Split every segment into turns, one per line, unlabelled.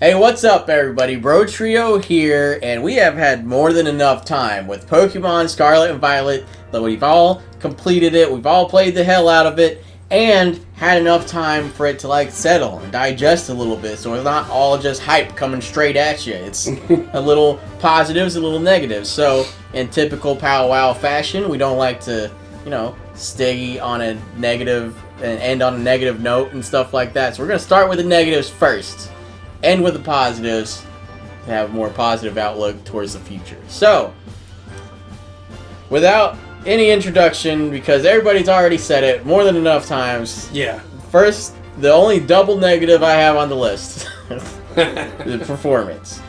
Hey, what's up, everybody? BroTrio here, and we have had more than enough time with Pokemon Scarlet and Violet that we've all completed it, we've all played the hell out of it, and had enough time for it to, settle and digest a little bit, so it's not all just hype coming straight at you. It's a little positives, a little negatives. So, in typical powwow fashion, we don't like to, stay on a negative and end on a negative note and stuff like that. So we're going to start with the negatives first. End with the positives to have a more positive outlook towards the future. So, without any introduction, because everybody's already said it more than enough times.
Yeah.
First, the only double negative I have on the list. The performance.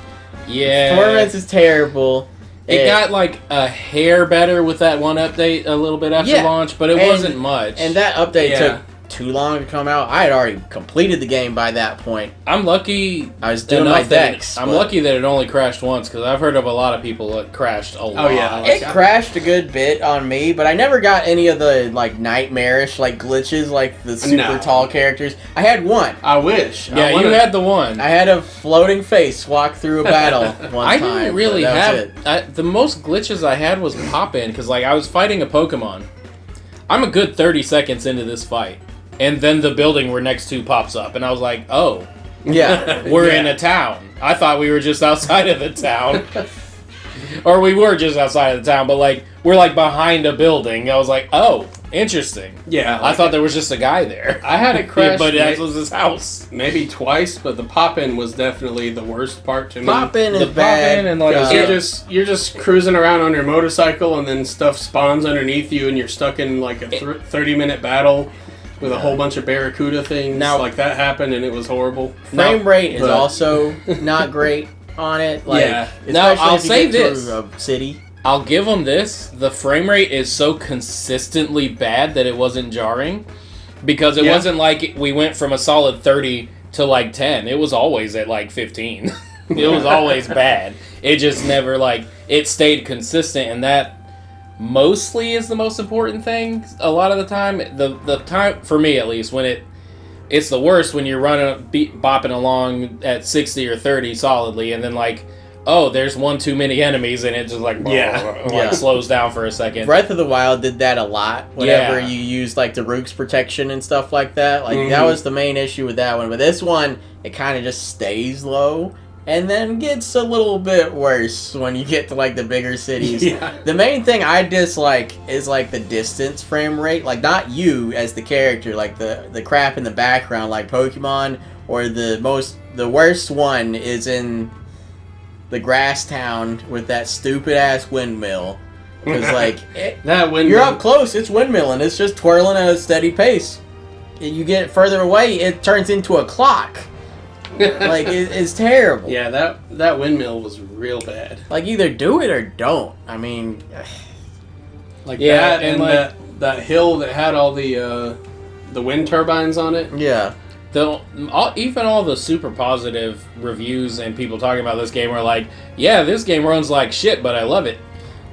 Yeah.
Performance is terrible.
It got a hair better with that one update a little bit after launch, but it wasn't much.
And that update took too long to come out. I had already completed the game by that point.
I'm lucky.
I was doing my decks.
I'm lucky that it only crashed once, because I've heard of a lot of people that crashed a lot.
Oh yeah,
it crashed a good bit on me, but I never got any of the nightmarish glitches like the super tall characters. I had one.
I wish.
Yeah, you had the one.
I had a floating face walk through a battle one
I
time.
didn't really have the most glitches I had was pop in, because I was fighting a Pokemon. I'm a good 30 seconds into this fight. And then the building we're next to pops up, and I was like, oh.
Yeah.
We're in a town. I thought we were just outside of the town. Or we were just outside of the town, but we're behind a building. I was like, oh, interesting.
Yeah.
I thought there was just a guy there.
I had it crash.
But that was his house.
Maybe twice, but the pop-in was definitely the worst part to me.
Pop-in is bad.
And
you're just cruising around on your motorcycle, and then stuff spawns underneath you, and you're stuck in a 30-minute battle with a whole bunch of Barracuda things.
Now,
that happened, and it was horrible.
Frame rate is also not great on it.
Now, I'll say this.
A city.
I'll give them this. The frame rate is so consistently bad that it wasn't jarring. Because it wasn't like we went from a solid 30 to 10. It was always at 15. It was always bad. It just never it stayed consistent, and that mostly is the most important thing a lot of the time. The time, for me at least, when it's the worst when you're bopping along at 60 or 30 solidly, and then oh, there's one too many enemies, and it just slows down for a second.
Breath of the Wild did that a lot whenever you use the Rook's protection and stuff like that. That was the main issue with that one. But this one, it kind of just stays low and then gets a little bit worse when you get to the bigger cities. The main thing I dislike is the distance frame rate. Not you as the character, the crap in the background like Pokemon, or the worst one is in the grass town with that stupid ass windmill. Because
that windmill,
you're up close, it's windmilling, it's just twirling at a steady pace. You get further away, it turns into a clock. It's terrible.
Yeah, that windmill was real bad.
Either do it or don't. I mean,
that, and that hill that had all the wind turbines on it.
Yeah.
Even all the super positive reviews and people talking about this game are yeah, this game runs like shit, but I love it.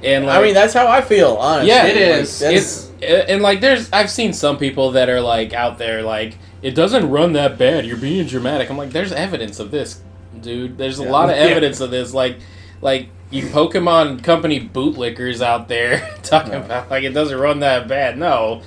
And
I mean, that's how I feel, honestly.
Yeah, it is. I've seen some people that are out there it doesn't run that bad. You're being dramatic. I'm there's evidence of this, dude. There's a lot of evidence of this. You Pokemon Company bootlickers out there talking about it doesn't run that bad. No,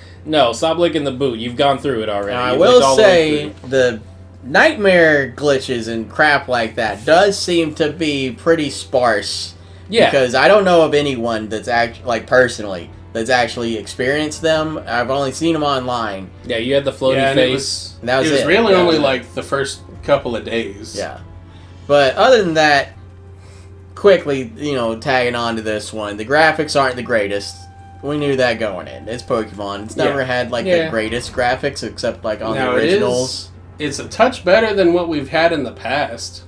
stop licking the boot. You've gone through it already.
I will say the nightmare glitches and crap like that does seem to be pretty sparse.
Yeah.
Because I don't know of anyone that's actually, personally, that's actually experienced them. I've only seen them online.
Yeah, you had the floating face.
It was really only the first couple of days.
Yeah. But other than that, quickly, tagging on to this one, the graphics aren't the greatest. We knew that going in. It's Pokemon. It's never had the greatest graphics except on the originals.
It's a touch better than what we've had in the past.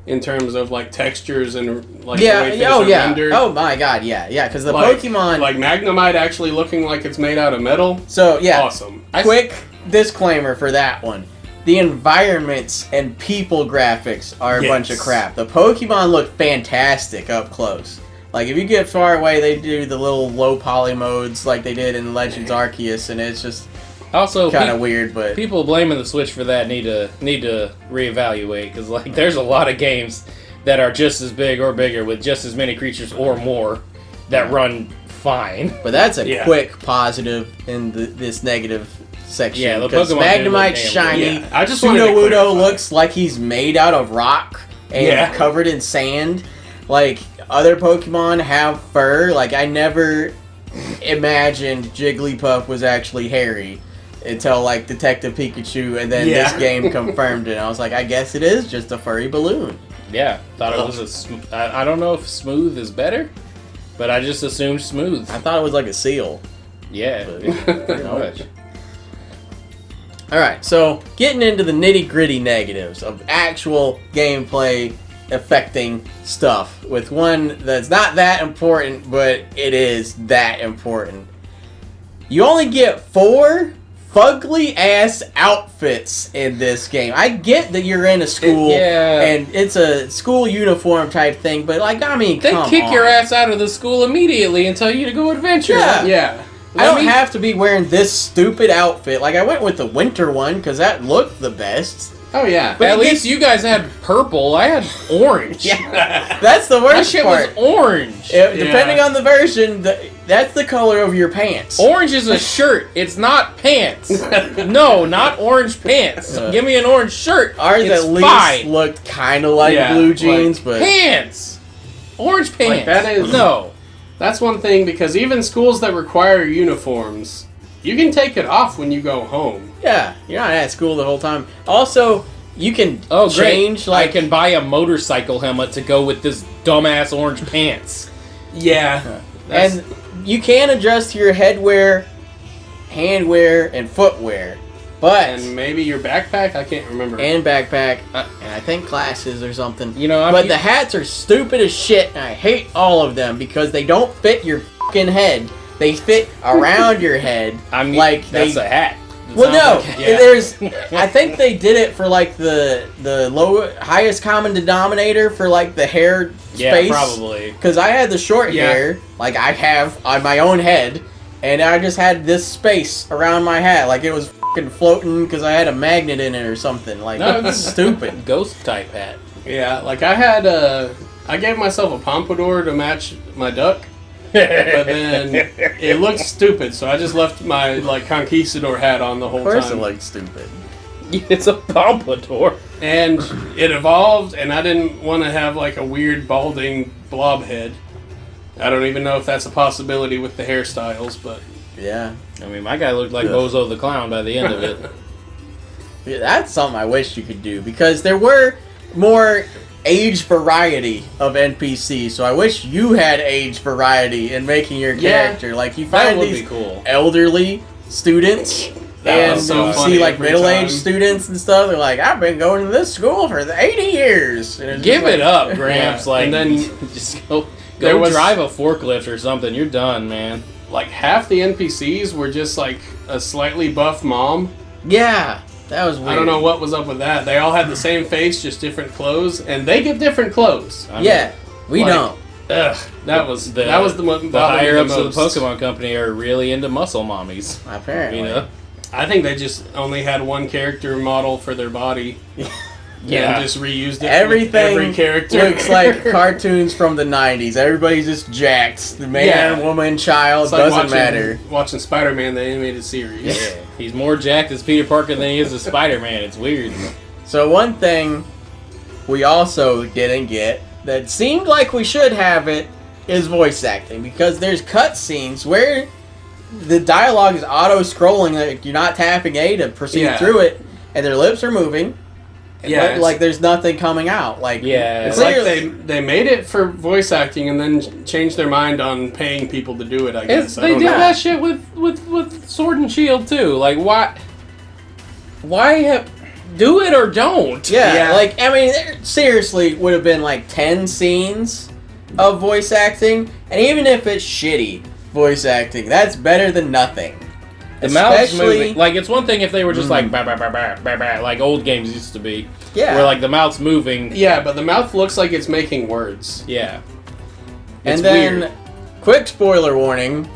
In terms of textures and the way things are rendered.
Oh my god, yeah, because the Pokemon
Magnemite actually looking like it's made out of metal.
So yeah,
awesome.
Quick disclaimer for that one: the environments and people graphics are a bunch of crap. The Pokemon look fantastic up close. If you get far away, they do the little low poly modes like they did in Legends Arceus, and it's just
Also,
kind of weird, but
people blaming the Switch for that need to reevaluate, because like there's a lot of games that are just as big or bigger with just as many creatures or more that run fine.
But that's a quick positive in this negative section.
Yeah, the
because
Pokemon
Magnemite's shiny.
Yeah, I just
Sudowoodo looks like he's made out of rock and covered in sand. Like, other Pokemon have fur. Like, I never imagined Jigglypuff was actually hairy until, like, Detective Pikachu, and then this game confirmed it. I was like, I guess it is just a furry balloon.
Yeah, thought it was I don't know if smooth is better, but I just assumed smooth.
I thought it was like a seal.
Yeah, pretty much.
Alright, so getting into the nitty-gritty negatives of actual gameplay affecting stuff with one that's not that important, but it is that important. You only get 4 fugly ass outfits in this game. I get that you're in a school and it's a school uniform type thing, but like, I mean,
they kick your ass out of the school immediately and tell you to go adventure.
Yeah.
I don't have to be wearing this stupid outfit. Like, I went with the winter one because that looked the best.
Oh yeah,
but at least you guys had purple. I had orange.
That's the worst
That shit
part.
was orange.
Depending on the version, that's the color of your pants.
Orange is a shirt. It's not pants. No, not orange pants. Give me an orange shirt.
Ours
it's
at least looked kind of like blue jeans, but
pants. Orange pants.
Like, that is That's one thing, because even schools that require uniforms, you can take it off when you go home.
Yeah, you're not at school the whole time. Also, you can change.
Great. I can buy a motorcycle helmet to go with this dumbass orange pants.
Yeah.
And you can adjust your headwear, handwear, and footwear. But
and maybe your backpack? I can't remember.
And backpack. And I think glasses or something.
You know,
but the hats are stupid as shit, and I hate all of them because they don't fit your fucking head. They fit around your head.
I mean,
like
that's a hat.
Well, no, there's. I think they did it for like the highest common denominator for like the hair space.
Yeah, probably.
Because I had the short hair, like I have on my own head, and I just had this space around my hat, like it was fucking floating because I had a magnet in it or something. Like, it's stupid.
Ghost type hat.
Yeah, like I gave myself a pompadour to match my duck. But then it looked stupid, so I just left my like conquistador hat on the whole time.
Of course it looked stupid.
It's a pompadour.
And it evolved, and I didn't want to have like a weird balding blob head. I don't even know if that's a possibility with the hairstyles, but...
Yeah.
I mean, my guy looked like Bozo the Clown by the end of it.
Yeah, that's something I wish you could do, because there were more age variety of NPCs, so I wish you had age variety in making your character. Like, you find these elderly students, and you see like middle-aged students and stuff. They're like, I've been going to this school for 80 years.
Give it up, Gramps. Like,
and then
just go drive a forklift or something. You're done, man.
Like, half the NPCs were just like a slightly buff mom.
Yeah. That was weird.
I don't know what was up with that. They all had the same face, just different clothes, and they get different clothes.
We don't.
Ugh, that was the
higher ups of the Pokemon Company are really into muscle mommies.
Apparently,
you know.
I think they just only had one character model for their body. And just reused it.
Everything
with every character
looks like cartoons from the 90s. Everybody's just jacked. The man, woman, child, doesn't matter.
Watching Spider-Man, the animated series.
Yeah. He's more jacked as Peter Parker than he is as Spider-Man. It's weird.
So one thing we also didn't get that seemed like we should have it is voice acting, because there's cutscenes where the dialogue is auto-scrolling, like you're not tapping A to proceed through it, and their lips are moving.
Yeah,
like there's nothing coming out. Like,
it's like they made it for voice acting and then changed their mind on paying people to do it. I guess
they did that shit with Sword and Shield too. Like, why do it or don't?
Yeah, like, I mean, there seriously would have been like 10 scenes of voice acting, and even if it's shitty voice acting, that's better than nothing.
The mouth's moving. Like, it's one thing if they were just like, bah, bah, bah, bah, bah, bah, like old games used to be.
Yeah.
Where, like, the mouth's moving.
Yeah, but the mouth looks like it's making words.
Yeah.
And then, weird. Quick spoiler warning.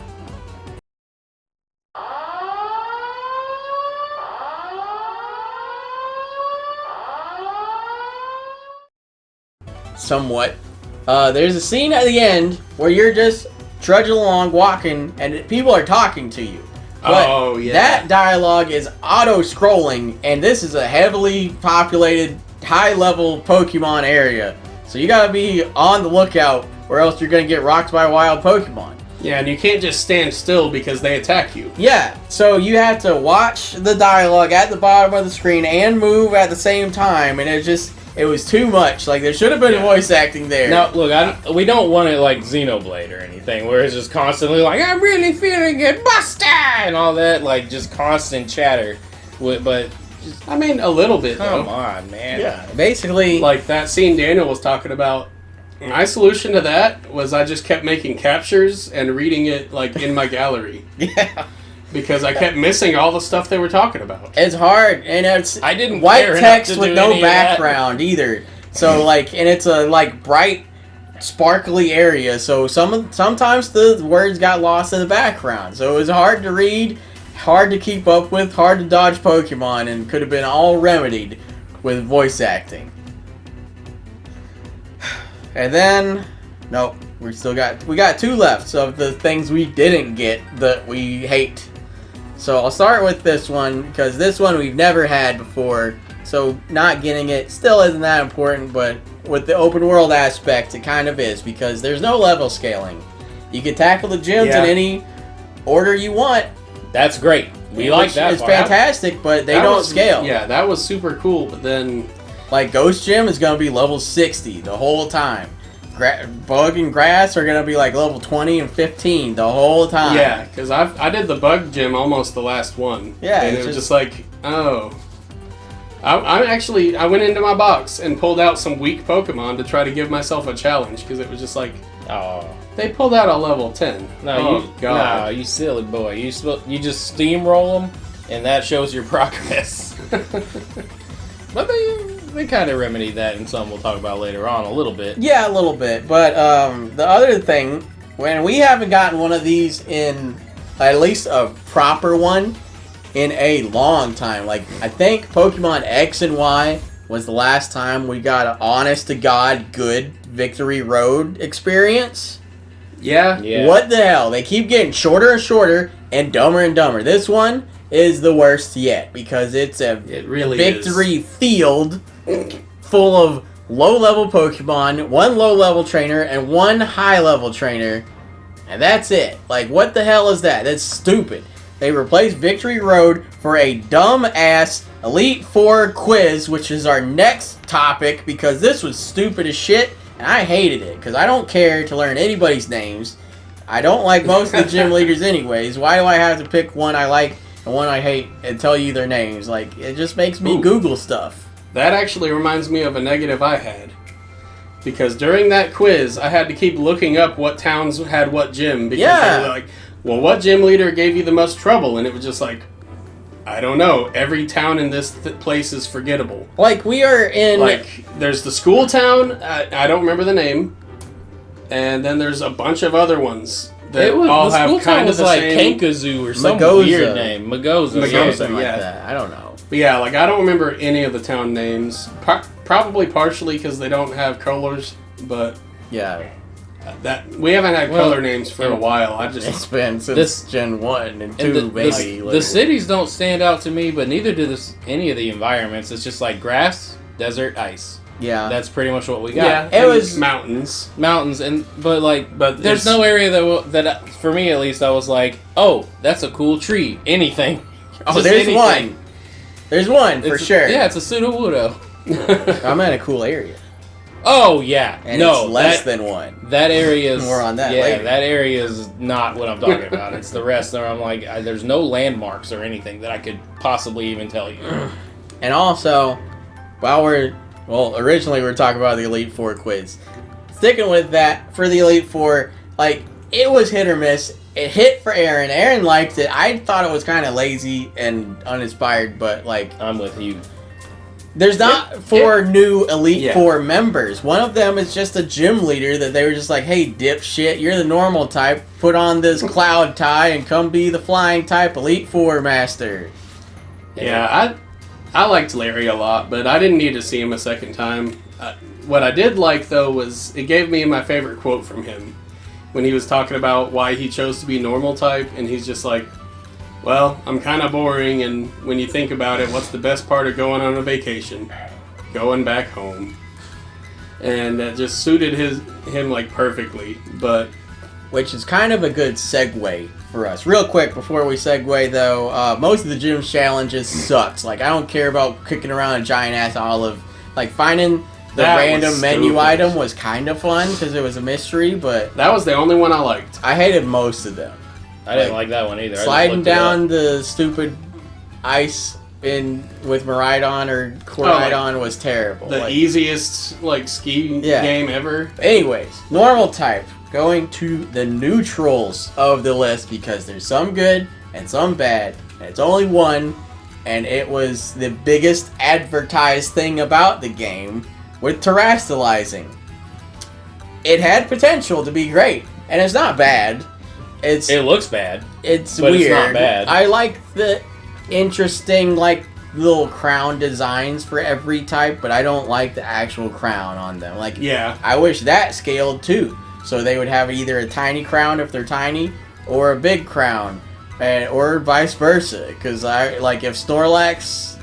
somewhat. There's a scene at the end where you're just trudging along, walking, and people are talking to you. But
Oh, yeah.
that dialogue is auto-scrolling, and this is a heavily populated, high-level Pokemon area. So you gotta be on the lookout, or else you're gonna get rocked by wild Pokemon.
Yeah, and you can't just stand still because they attack you.
Yeah, so you have to watch the dialogue at the bottom of the screen and move at the same time, and it was too much. Like, there should have been voice acting there.
Now, look, we don't want it like Xenoblade or anything, where it's just constantly like, I'm really feeling it, Buster! And all that, like, just constant chatter. But,
I mean, a little bit,
come
though.
on, man.
Yeah, basically...
Like that scene Daniel was talking about, my solution to that was I just kept making captures and reading it, like, in my gallery.
Yeah.
Because I kept missing all the stuff they were talking about.
It's hard, and it's
I didn't
white
care enough
text
to
with
do
no
any of that.
background either. So like, and it's a like bright, sparkly area. So sometimes the words got lost in the background. So it was hard to read, hard to keep up with, hard to dodge Pokemon, and could have been all remedied with voice acting. And then, nope, we got two left of the things we didn't get that we hate. So I'll start with this one, because this one we've never had before, so not getting it still isn't that important, but with the open world aspect, it kind of is, because there's no level scaling. You can tackle the gyms in any order you want.
That's great. We like that
It's
part.
fantastic, but they don't scale.
Yeah, that was super cool, but then...
Like, Ghost Gym is going to be level 60 the whole time. Bug and Grass are going to be like level 20 and 15 the whole time.
Yeah, because I did the bug gym almost the last one.
Yeah,
and
it's
it was just like, oh. I went into my box and pulled out some weak Pokemon to try to give myself a challenge, because it was just like,
Oh.
they pulled out a level 10.
No,
God.
you silly boy. You just steamroll them, and that shows your progress. But they kind of remedied that in some we'll talk about later on a little bit.
Yeah, a little bit. But the other thing, when we haven't gotten one of these in, at least a proper one, in a long time. Like, I think Pokemon X and Y was the last time we got an honest-to-God good Victory Road experience.
Yeah.
What the hell? They keep getting shorter and shorter and dumber. This one is the worst yet, because it's a
really
victory field full of low-level Pokemon, one low-level trainer, and one high-level trainer, and that's it. Like, what the hell is that? That's stupid. They replaced Victory Road for a dumb-ass Elite Four quiz, which is our next topic, because this was stupid as shit, and I hated it, because I don't care to learn anybody's names. I don't like most of the gym leaders anyways. Why do I have to pick one I like and one I hate and tell you their names? Like, it just makes me Google stuff.
That actually reminds me of a negative I had. Because during that quiz, I had to keep looking up what towns had what gym. Because they were like, well, what gym leader gave you the most trouble? And it was just like, I don't know. Every town in this place is forgettable.
Like, we are in...
Like, there's the school town. I don't remember the name. And then there's a bunch of other ones that all
the
have
school
kind
town
of
was
the
like
same...
Kankazoo or some
Magoza.
weird name. Magoza.
something like
yeah.
that. I don't know.
But yeah, like, I don't remember any of the town names. Probably partially because they don't have colors, but...
Yeah.
That we haven't had color names for a while.
It's been since Gen 1 and 2, maybe.
The cities don't stand out to me, but neither do any of the environments. It's just like grass, desert, ice.
Yeah.
That's pretty much what we got.
Yeah,
It was
mountains.
Mountains, but there's no area that for me at least I was like, oh, that's a cool tree. Anything.
Oh,
Just
there's
anything.
one. There's one, for sure.
Yeah, it's a Sudowoodo.
I'm in a cool area.
Oh, yeah.
And it's less than one.
That area is...
More on that
yeah,
later.
that area is not what I'm talking about. It's the rest where I'm like, there's no landmarks or anything that I could possibly even tell you.
And also, originally we were talking about the Elite Four quiz. Sticking with that, for the Elite Four, like, it was hit or miss. It hit for Aaron. Aaron liked it. I thought it was kind of lazy and uninspired, but, like...
I'm with you.
There's not four new Elite Four members. One of them is just a gym leader that they were just like, hey, dipshit, you're the normal type. Put on this cloud tie and come be the flying type Elite Four master.
Yeah, I liked Larry a lot, but I didn't need to see him a second time. What I did like, though, was it gave me my favorite quote from him when he was talking about why he chose to be normal type, and he's just like, well, I'm kind of boring, and when you think about it, what's the best part of going on a vacation? Going back home. And that just suited him like perfectly, but...
Which is kind of a good segue for us. Real quick, before we segue, though, most of the gym's challenges sucks. Like, I don't care about kicking around a giant-ass olive. Like, finding the random menu item was kind of fun, because it was a mystery, but...
That was the only one I liked.
I hated most of them.
I didn't like that one either.
Sliding down the stupid ice with Maridon or Coridon was terrible.
The easiest, ski game ever.
Anyways, normal type. Going to the neutrals of the list because there's some good and some bad, and it's only one, and it was the biggest advertised thing about the game with terastallizing. It had potential to be great, and it's not bad.
It looks bad.
It's
but
weird.
It's not bad.
I like the interesting little crown designs for every type, but I don't like the actual crown on them. I wish that scaled too. So they would have either a tiny crown if they're tiny, or a big crown, or vice versa. Because if Snorlax,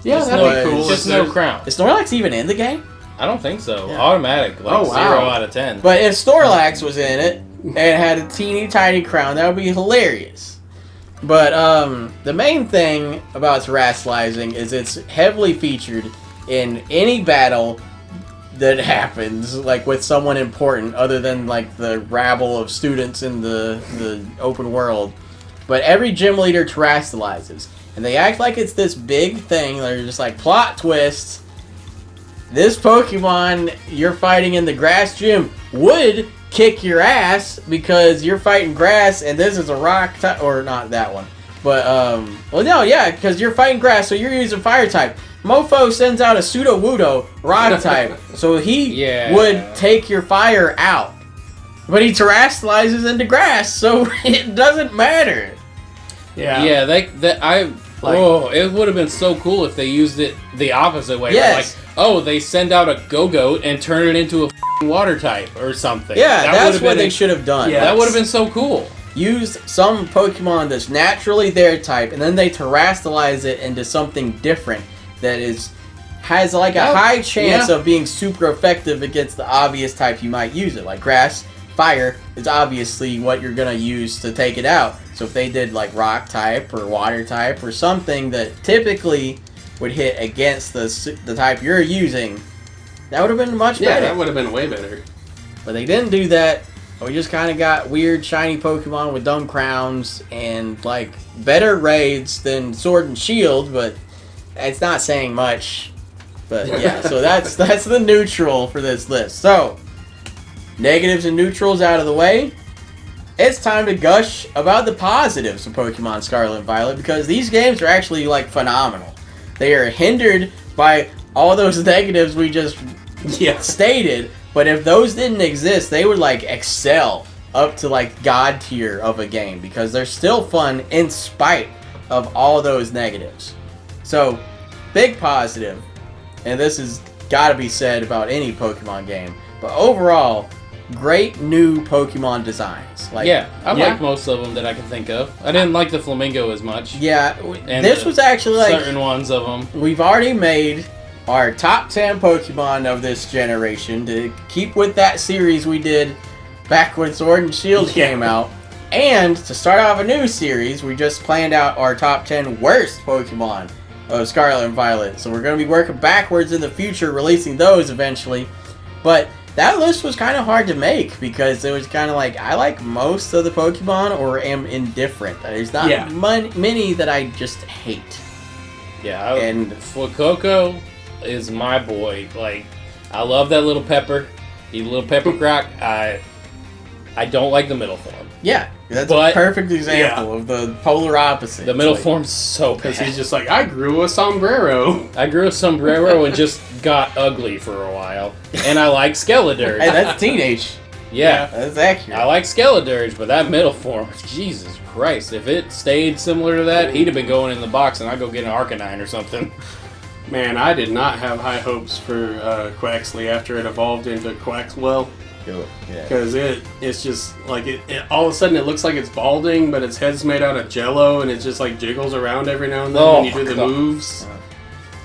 that'd be cool. Just no crown.
Is Snorlax even in the game?
I don't think so.
Yeah.
Automatic, 0 out of 10.
But if Snorlax was in it and had a teeny tiny crown, that would be hilarious. But the main thing about terastallizing is it's heavily featured in any battle that happens, with someone important other than the rabble of students in the open world. But every gym leader terastallizes, and they act like it's this big thing. They're just plot twists. This Pokemon you're fighting in the grass gym would kick your ass because you're fighting grass, and this is a rock type, or not that one. But because you're fighting grass, so you're using fire type. Mofo sends out a Sudowoodo rock type, so he would take your fire out. But he terastallizes into grass, so it doesn't matter.
Yeah. Yeah, it would have been so cool if they used it the opposite way.
Yes.
They send out a Go-Goat and turn it into a water type or something.
Yeah, that's what they should have done.
Yeah, that would have been so cool.
Use some Pokemon that's naturally their type, and then they terastallize it into something different that has a high chance of being super effective against the obvious type you might use it. Like grass, fire is obviously what you're going to use to take it out. So if they did rock type or water type or something that typically would hit against the type you're using, that would have been much better.
Yeah, that would have been way better.
But they didn't do that. We just kind of got weird shiny Pokemon with dumb crowns and better raids than Sword and Shield, but it's not saying much. But yeah, so that's the neutral for this list. So, negatives and neutrals out of the way. It's time to gush about the positives of Pokemon Scarlet and Violet, because these games are actually phenomenal. They are hindered by all those negatives we just stated, but if those didn't exist, they would excel up to god tier of a game, because they're still fun in spite of all those negatives. So, big positive, and this has got to be said about any Pokemon game, but overall, great new Pokemon designs.
I like most of them that I can think of. I didn't like the Flamingo as much.
Yeah, and this was actually
certain ones of them.
We've already made our top 10 Pokemon of this generation to keep with that series we did back when Sword and Shield came out. And to start off a new series, we just planned out our top 10 worst Pokemon of Scarlet and Violet. So we're going to be working backwards in the future, releasing those eventually. But that list was kind of hard to make because it was kind of I like most of the Pokemon or am indifferent. There's not many that I just hate.
Yeah, and Fuecoco is my boy. I love that little pepper. He's a little pepper croc. I don't like the middle form.
Yeah, that's a perfect example of the polar opposite.
The middle form's so bad.
Because he's just I grew a sombrero.
I grew a sombrero and just got ugly for a while. And I like Skeledirge.
Hey, that's teenage.
Yeah.
That's accurate.
I like Skeledirge, but that middle form, Jesus Christ. If it stayed similar to that, he'd have been going in the box and I'd go get an Arcanine or something.
Man, I did not have high hopes for Quaxley after it evolved into Quaxwell.
Yeah.
Because it's just like it all of a sudden it looks like it's balding, but its head's made out of jello and it just like jiggles around every now and then when you do the moves.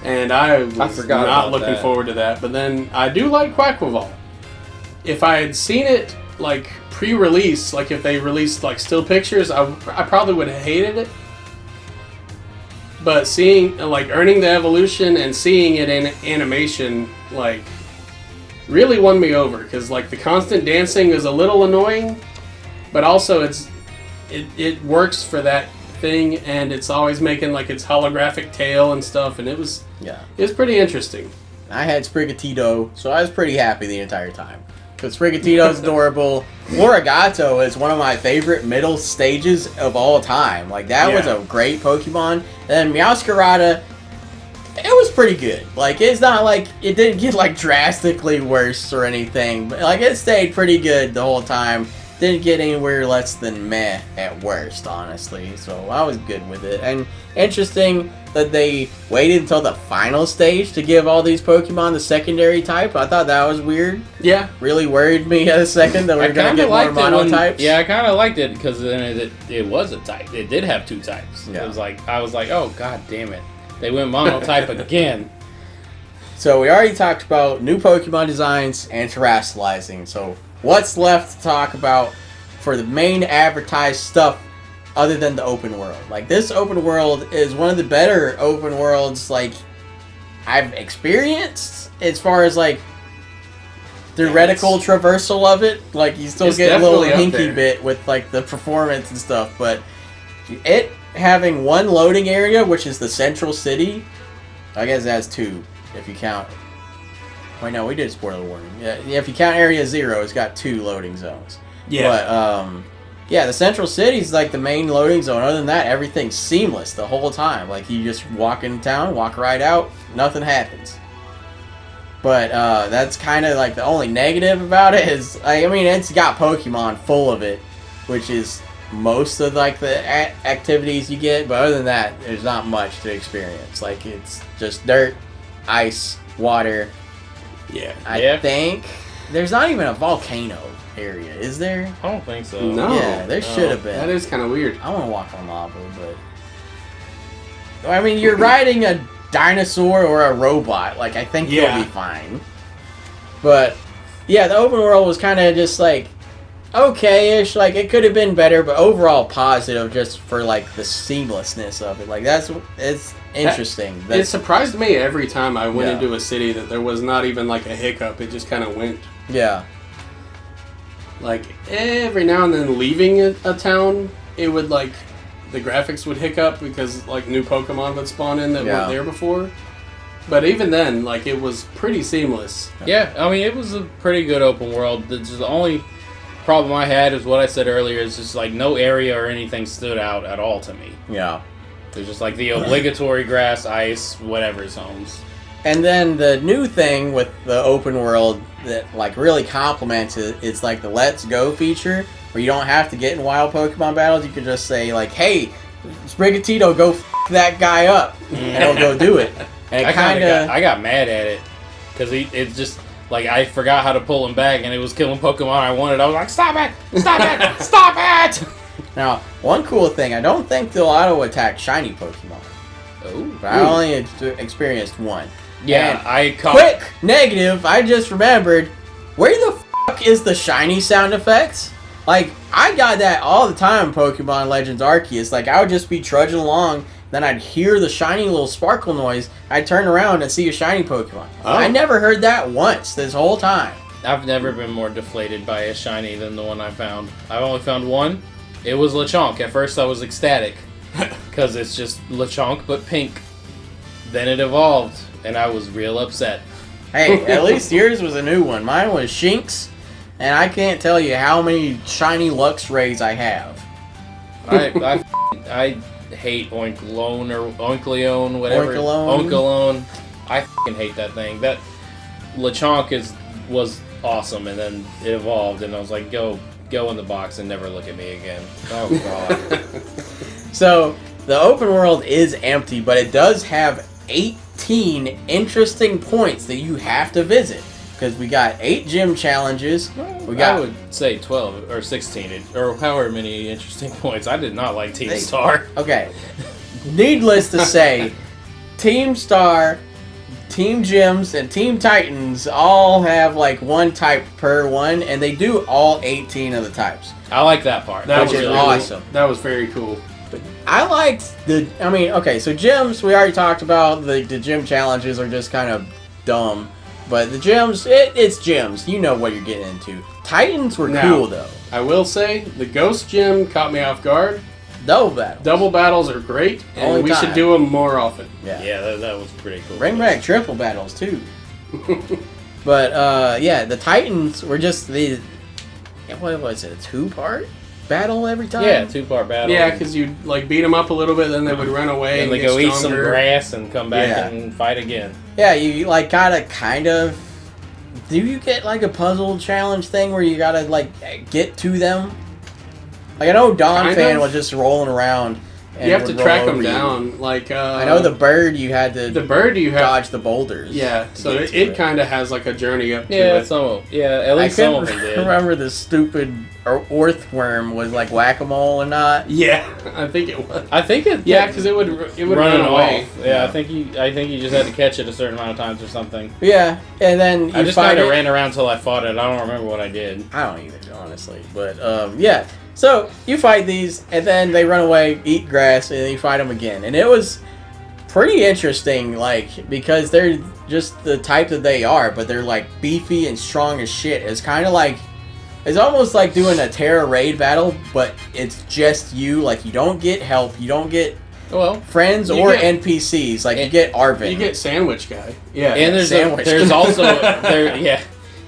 And I was not looking forward to that. But then I do like Quaquaval. If I had seen it like pre-release, like if they released like still pictures, I probably would have hated it. But seeing like earning the evolution and seeing it in animation, like, really won me over, because like the constant dancing is a little annoying, but also it works for that thing, and it's always making like its holographic tail and stuff, and it was pretty interesting.
I had Sprigatito, so I was pretty happy the entire time. Because Sprigatito's adorable. Florigato is one of my favorite middle stages of all time. Like, that was a great Pokemon. And then Meowscarada, it was pretty good. Like, it's not like, it didn't get, like, drastically worse or anything. But, like, it stayed pretty good the whole time. Didn't get anywhere less than meh at worst, honestly. So, I was good with it. And interesting that they waited until the final stage to give all these Pokemon the secondary type. I thought that was weird.
Yeah.
Really worried me at a second that we were going to get more mono types.
Yeah, I kind of liked it because then it was a type. It did have 2 types. Yeah. It was like, I was like, oh, god damn it. They went mono-type again.
So we already talked about new Pokemon designs and terrestrializing. So what's left to talk about for the main advertised stuff other than the open world? Like, this open world is one of the better open worlds, like, I've experienced, as far as, like, theoretical traversal of it. Like, you still get a little hinky bit with, like, the performance and stuff, but it having one loading area, which is the central city, I guess it has 2, if you count. Wait, no, we did spoiler warning. Yeah, if you count Area 0, it's got 2 loading zones.
Yeah.
But, yeah, the central city is like the main loading zone. Other than that, everything's seamless the whole time. Like, you just walk in town, walk right out, nothing happens. But that's kind of like the only negative about it is, I mean, it's got Pokemon full of it, which is most of like the activities you get. But other than that, there's not much to experience. Like, it's just dirt, ice, water.
Yeah.
I think there's not even a volcano area, is there?
I don't think so.
No.
Yeah, there should have been.
That is kind of weird.
I want to walk on lava, but I mean, you're riding a dinosaur or a robot. Like, I think you'll be fine. But yeah, the open world was kind of just like okay-ish. Like, it could have been better, but overall positive, just for like the seamlessness of it. Like, it's interesting.
It surprised me every time I went into a city that there was not even like a hiccup. It just kind of went.
Yeah.
Like, every now and then leaving a town, it would, like, the graphics would hiccup because, like, new Pokemon would spawn in that weren't there before. But even then, like, it was pretty seamless.
Yeah, I mean, it was a pretty good open world. The only problem I had is what I said earlier, is just, like, no area or anything stood out at all to me.
Yeah.
It was just, like, the obligatory grass, ice, whatever zones.
And then the new thing with the open world that like really complements it is like the Let's Go feature, where you don't have to get in wild Pokemon battles. You can just say like, "Hey, Sprigatito, go f*** that guy up," and he'll go do it. And it
I got mad at it because it's just like I forgot how to pull him back, and it was killing Pokemon I wanted. I was like, "Stop it! Stop it! Stop it!"
Now, one cool thing, I don't think they'll auto attack shiny Pokemon.
Oh,
but I only experienced one.
Yeah,
quick negative, I just remembered, where the fuck is the shiny sound effects? Like, I got that all the time in Pokemon Legends Arceus. Like, I would just be trudging along, then I'd hear the shiny little sparkle noise, I'd turn around and see a shiny Pokemon. Oh. I never heard that once this whole time.
I've never been more deflated by a shiny than the one I found. I've only found one. It was Lechonk. At first I was ecstatic, because it's just Lechonk but pink. Then it evolved, and I was real upset.
Hey, at least yours was a new one. Mine was Shinx, and I can't tell you how many shiny Luxrays I have.
I hate Oinkologne or Oinkleone, whatever. Oinkologne. I f***ing hate that thing. That Lechonk was awesome, and then it evolved, and I was like, go in the box and never look at me again. Oh, God.
So, the open world is empty, but it does have 8 16 interesting points that you have to visit. Because we got 8 gym challenges.
I would say 12 or 16 or however many interesting points. I did not like Team Star.
Okay. Needless to say, Team Star, Team Gyms, and Team Titans all have like one type per one, and they do all 18 of the types.
I like that part.
That
which
was
is
really
awesome.
That was very cool.
I liked okay, so gyms, we already talked about the gym challenges are just kind of dumb. But the gyms, it's gyms. You know what you're getting into. Titans were cool, though.
I will say, the Ghost Gym caught me off guard.
Double battles.
Double battles are great, and we should do them more often.
Yeah, that was pretty cool.
Bring back triple battles, too. But, yeah, the Titans were just what was it, a 2-part battle every time?
Yeah, 2-part battle.
Yeah, because you like beat them up a little bit, then they would run away
and
and
they
get
go eat some
stronger.
grass and come back and fight again.
Yeah, you like gotta kind of. Do you get like a puzzle challenge thing where you gotta like get to them? Like I know Don Fan was just rolling around. And
you have to
would
track
roll
them
over you.
down. Like
I know the bird you had to.
The bird you have
dodge the boulders.
Yeah, so it kind of has like a journey up to
Yeah,
it.
at least some of them did.
Remember the stupid earthworm was like whack-a-mole or not?
Yeah, I think it was.
I think it.
Yeah, because it would run away.
Off. Yeah, I think you just had to catch it a certain amount of times or something.
Yeah, and then you
I just kind of ran around until I fought it. I don't remember what I did.
I don't either, honestly. But yeah, so you fight these, and then they run away, eat grass, and then you fight them again. And it was pretty interesting, like because they're just the type that they are, but they're like beefy and strong as shit. It's kind of like. It's almost like doing a Terra raid battle, but it's just you. Like, you don't get help. You don't get friends or NPCs. Like, you get Arvin.
You get Sandwich Guy. Yeah.
And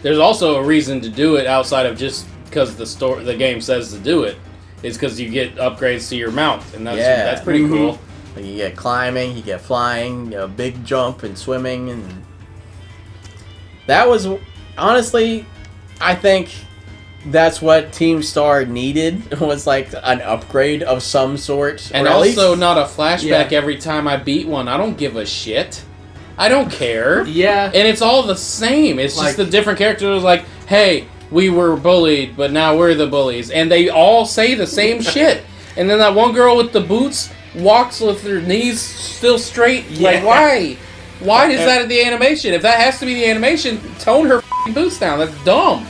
there's also a reason to do it outside of just because the game says to do it. It's because you get upgrades to your mount, and that's pretty cool.
Like you get climbing, you get flying, a big jump, and swimming, and that was honestly, I think. That's what Team Star needed, was like an upgrade of some sort.
And also not a flashback every time I beat one. I don't give a shit. I don't care.
Yeah.
And it's all the same. It's just the different characters like, hey, we were bullied, but now we're the bullies. And they all say the same shit. And then that one girl with the boots walks with her knees still straight.
Yeah.
Like, why? Why is that the animation? If that has to be the animation, tone her boots down. That's dumb.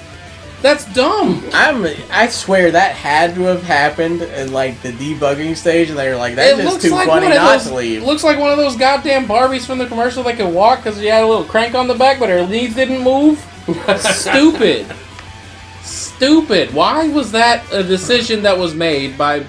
That's dumb.
I swear that had to have happened in like the debugging stage, and they were like, "That's just too funny not to leave."
Looks like one of those goddamn Barbies from the commercial that could walk because she had a little crank on the back, but her knees didn't move. Stupid. Stupid. Why was that a decision that was made by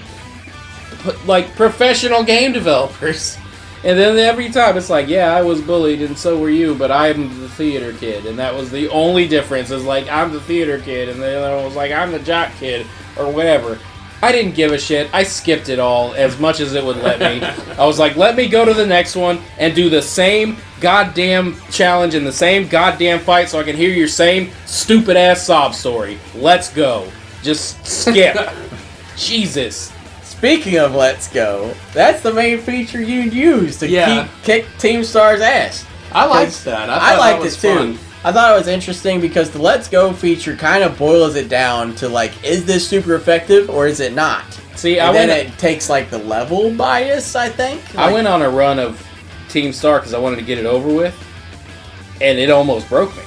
like professional game developers? And then every time it's like, yeah, I was bullied and so were you, but I'm the theater kid. And that was the only difference is like, I'm the theater kid. And the other one was like, I'm the jock kid or whatever. I didn't give a shit. I skipped it all as much as it would let me. I was like, let me go to the next one and do the same goddamn challenge and the same goddamn fight so I can hear your same stupid ass sob story. Let's go. Just skip. Jesus.
Speaking of Let's Go, that's the main feature you'd use to kick Team Star's ass.
I liked that.
I liked
that
it too.
Fun.
I thought it was interesting because the Let's Go feature kind of boils it down to like, is this super effective or is it not?
See,
then it takes like the level bias, I think.
I went on a run of Team Star because I wanted to get it over with, and it almost broke me.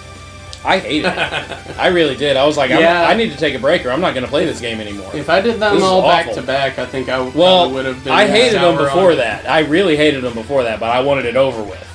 I hated it. I really did. I was like, I need to take a break or I'm not going to play this game anymore.
If I did them all back to back, I think I would have been.
I hated them before that. I really hated them before that, but I wanted it over with.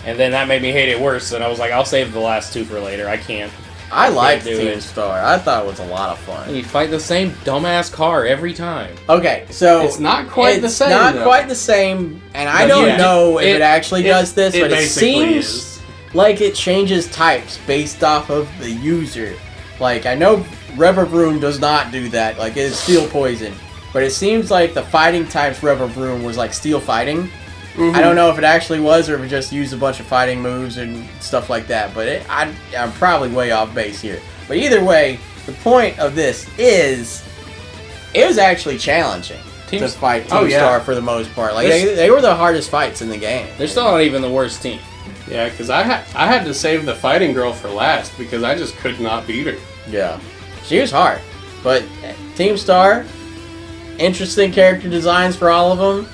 And then that made me hate it worse, and I was like, I'll save the last two for later. I can't.
I liked Team Star. I thought it was a lot of fun.
And you fight the same dumbass car every time.
Okay, so
it's not quite the same.
It's not quite the same, and I don't know if it actually does this, but it seems like it changes types based off of the user. Like, I know Revavroom does not do that. Like, it's Steel Poison. But it seems like the fighting types Revavroom was like Steel Fighting. Mm-hmm. I don't know if it actually was or if it just used a bunch of fighting moves and stuff like that. But I'm probably way off base here. But either way, the point of this is it was actually challenging to fight Team Star for the most part. Like they were the hardest fights in the game.
They're still not even the worst team.
Yeah, because I had to save the fighting girl for last because I just could not beat her.
Yeah. She was hard. But Team Star, interesting character designs for all of them.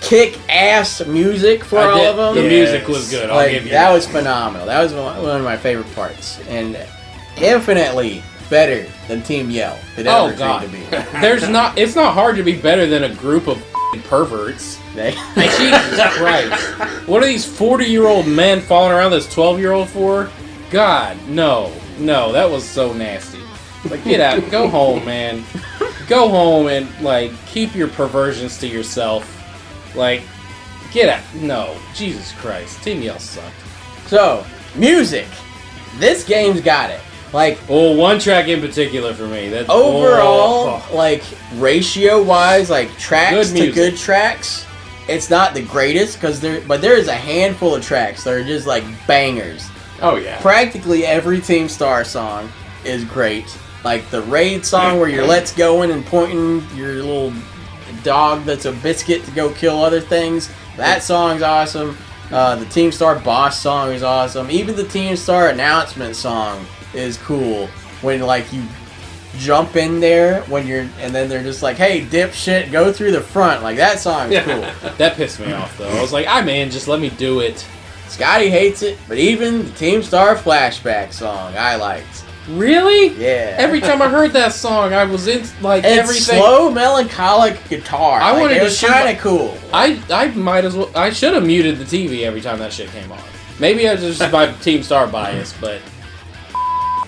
Kick-ass music for all of them.
The music was good. I'll give you
that was phenomenal. That was one of my favorite parts. And infinitely better than Team Yell could ever dream to be.
It's not hard to be better than a group of perverts. Like, Jesus Christ. What are these 40-year-old men following around this 12-year-old for? God, no. No, that was so nasty. Like, get out. Go home, man. Go home and, like, keep your perversions to yourself. Like, get out. No. Jesus Christ. Team Yell sucked.
So, music. This game's got it. Like,
one track in particular for me. That's
overall, like, ratio-wise, like, tracks to good tracks, it's not the greatest, but there is a handful of tracks that are just, like, bangers.
Oh, yeah.
Practically every Team Star song is great. Like, the raid song where you're let's going and pointing your little dog that's a biscuit to go kill other things. That song's awesome. The Team Star boss song is awesome. Even the Team Star announcement song is cool. When, like, you jump in there and then they're just like, hey, dipshit, go through the front. Like, that song's cool.
That pissed me off, though. I was like, I'm in, just let me do it.
Scotty hates it, but even the Team Star flashback song I liked.
Really?
Yeah.
Every time I heard that song, I was in, like,
it's
everything.
Slow, melancholic guitar.
I wanted
it was kind of cool.
I might as well. I should have muted the TV every time that shit came on. Maybe I was just my Team Star bias, but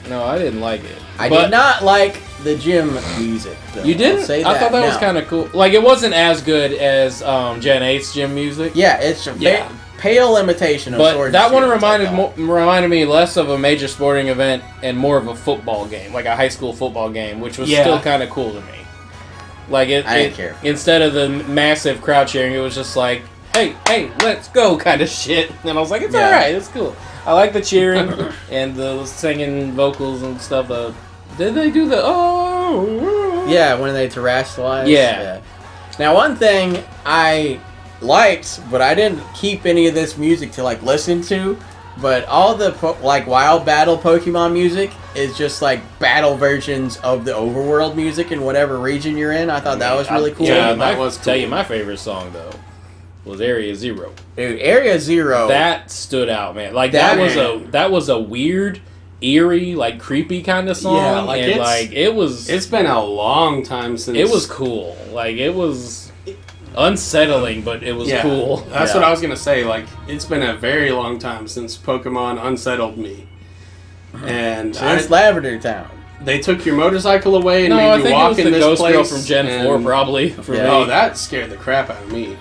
no, I didn't like it.
I did not like the gym music, though.
You didn't?
I'll say
I thought that was kind of cool. Like, it wasn't as good as Gen 8's gym music.
Yeah, it's a pale imitation of Sword
But that
and
one
Shield,
reminded me less of a major sporting event and more of a football game, like a high school football game, which was still kind of cool to me. Like, I didn't care. Instead of the massive crowd cheering, it was just like, hey, let's go kind of shit. And I was like, it's alright, it's cool. I like the cheering and the singing vocals and stuff. Did they do the
Yeah, when they terrestrialized.
Yeah.
Now, one thing I liked, but I didn't keep any of this music to, like, listen to, but all the, like, Wild Battle Pokemon music is just, like, battle versions of the overworld music in whatever region you're in. I thought that was really cool.
Yeah, that was cool. Tell you my favorite song, though, was Area Zero.
Dude, Area Zero.
That stood out, man. Like, that was a weird, eerie, like, creepy kind of song.
Yeah, like,
and
it's been a long time since...
It was cool. Like, it was unsettling, but it was cool.
That's what I was going to say. Like, it's been a very long time since Pokemon unsettled me. And
since Lavender Town.
They took your motorcycle away and made you walk in this
Ghost
place.
Girl from Gen 4, probably. For me.
Oh, that scared the crap out of me.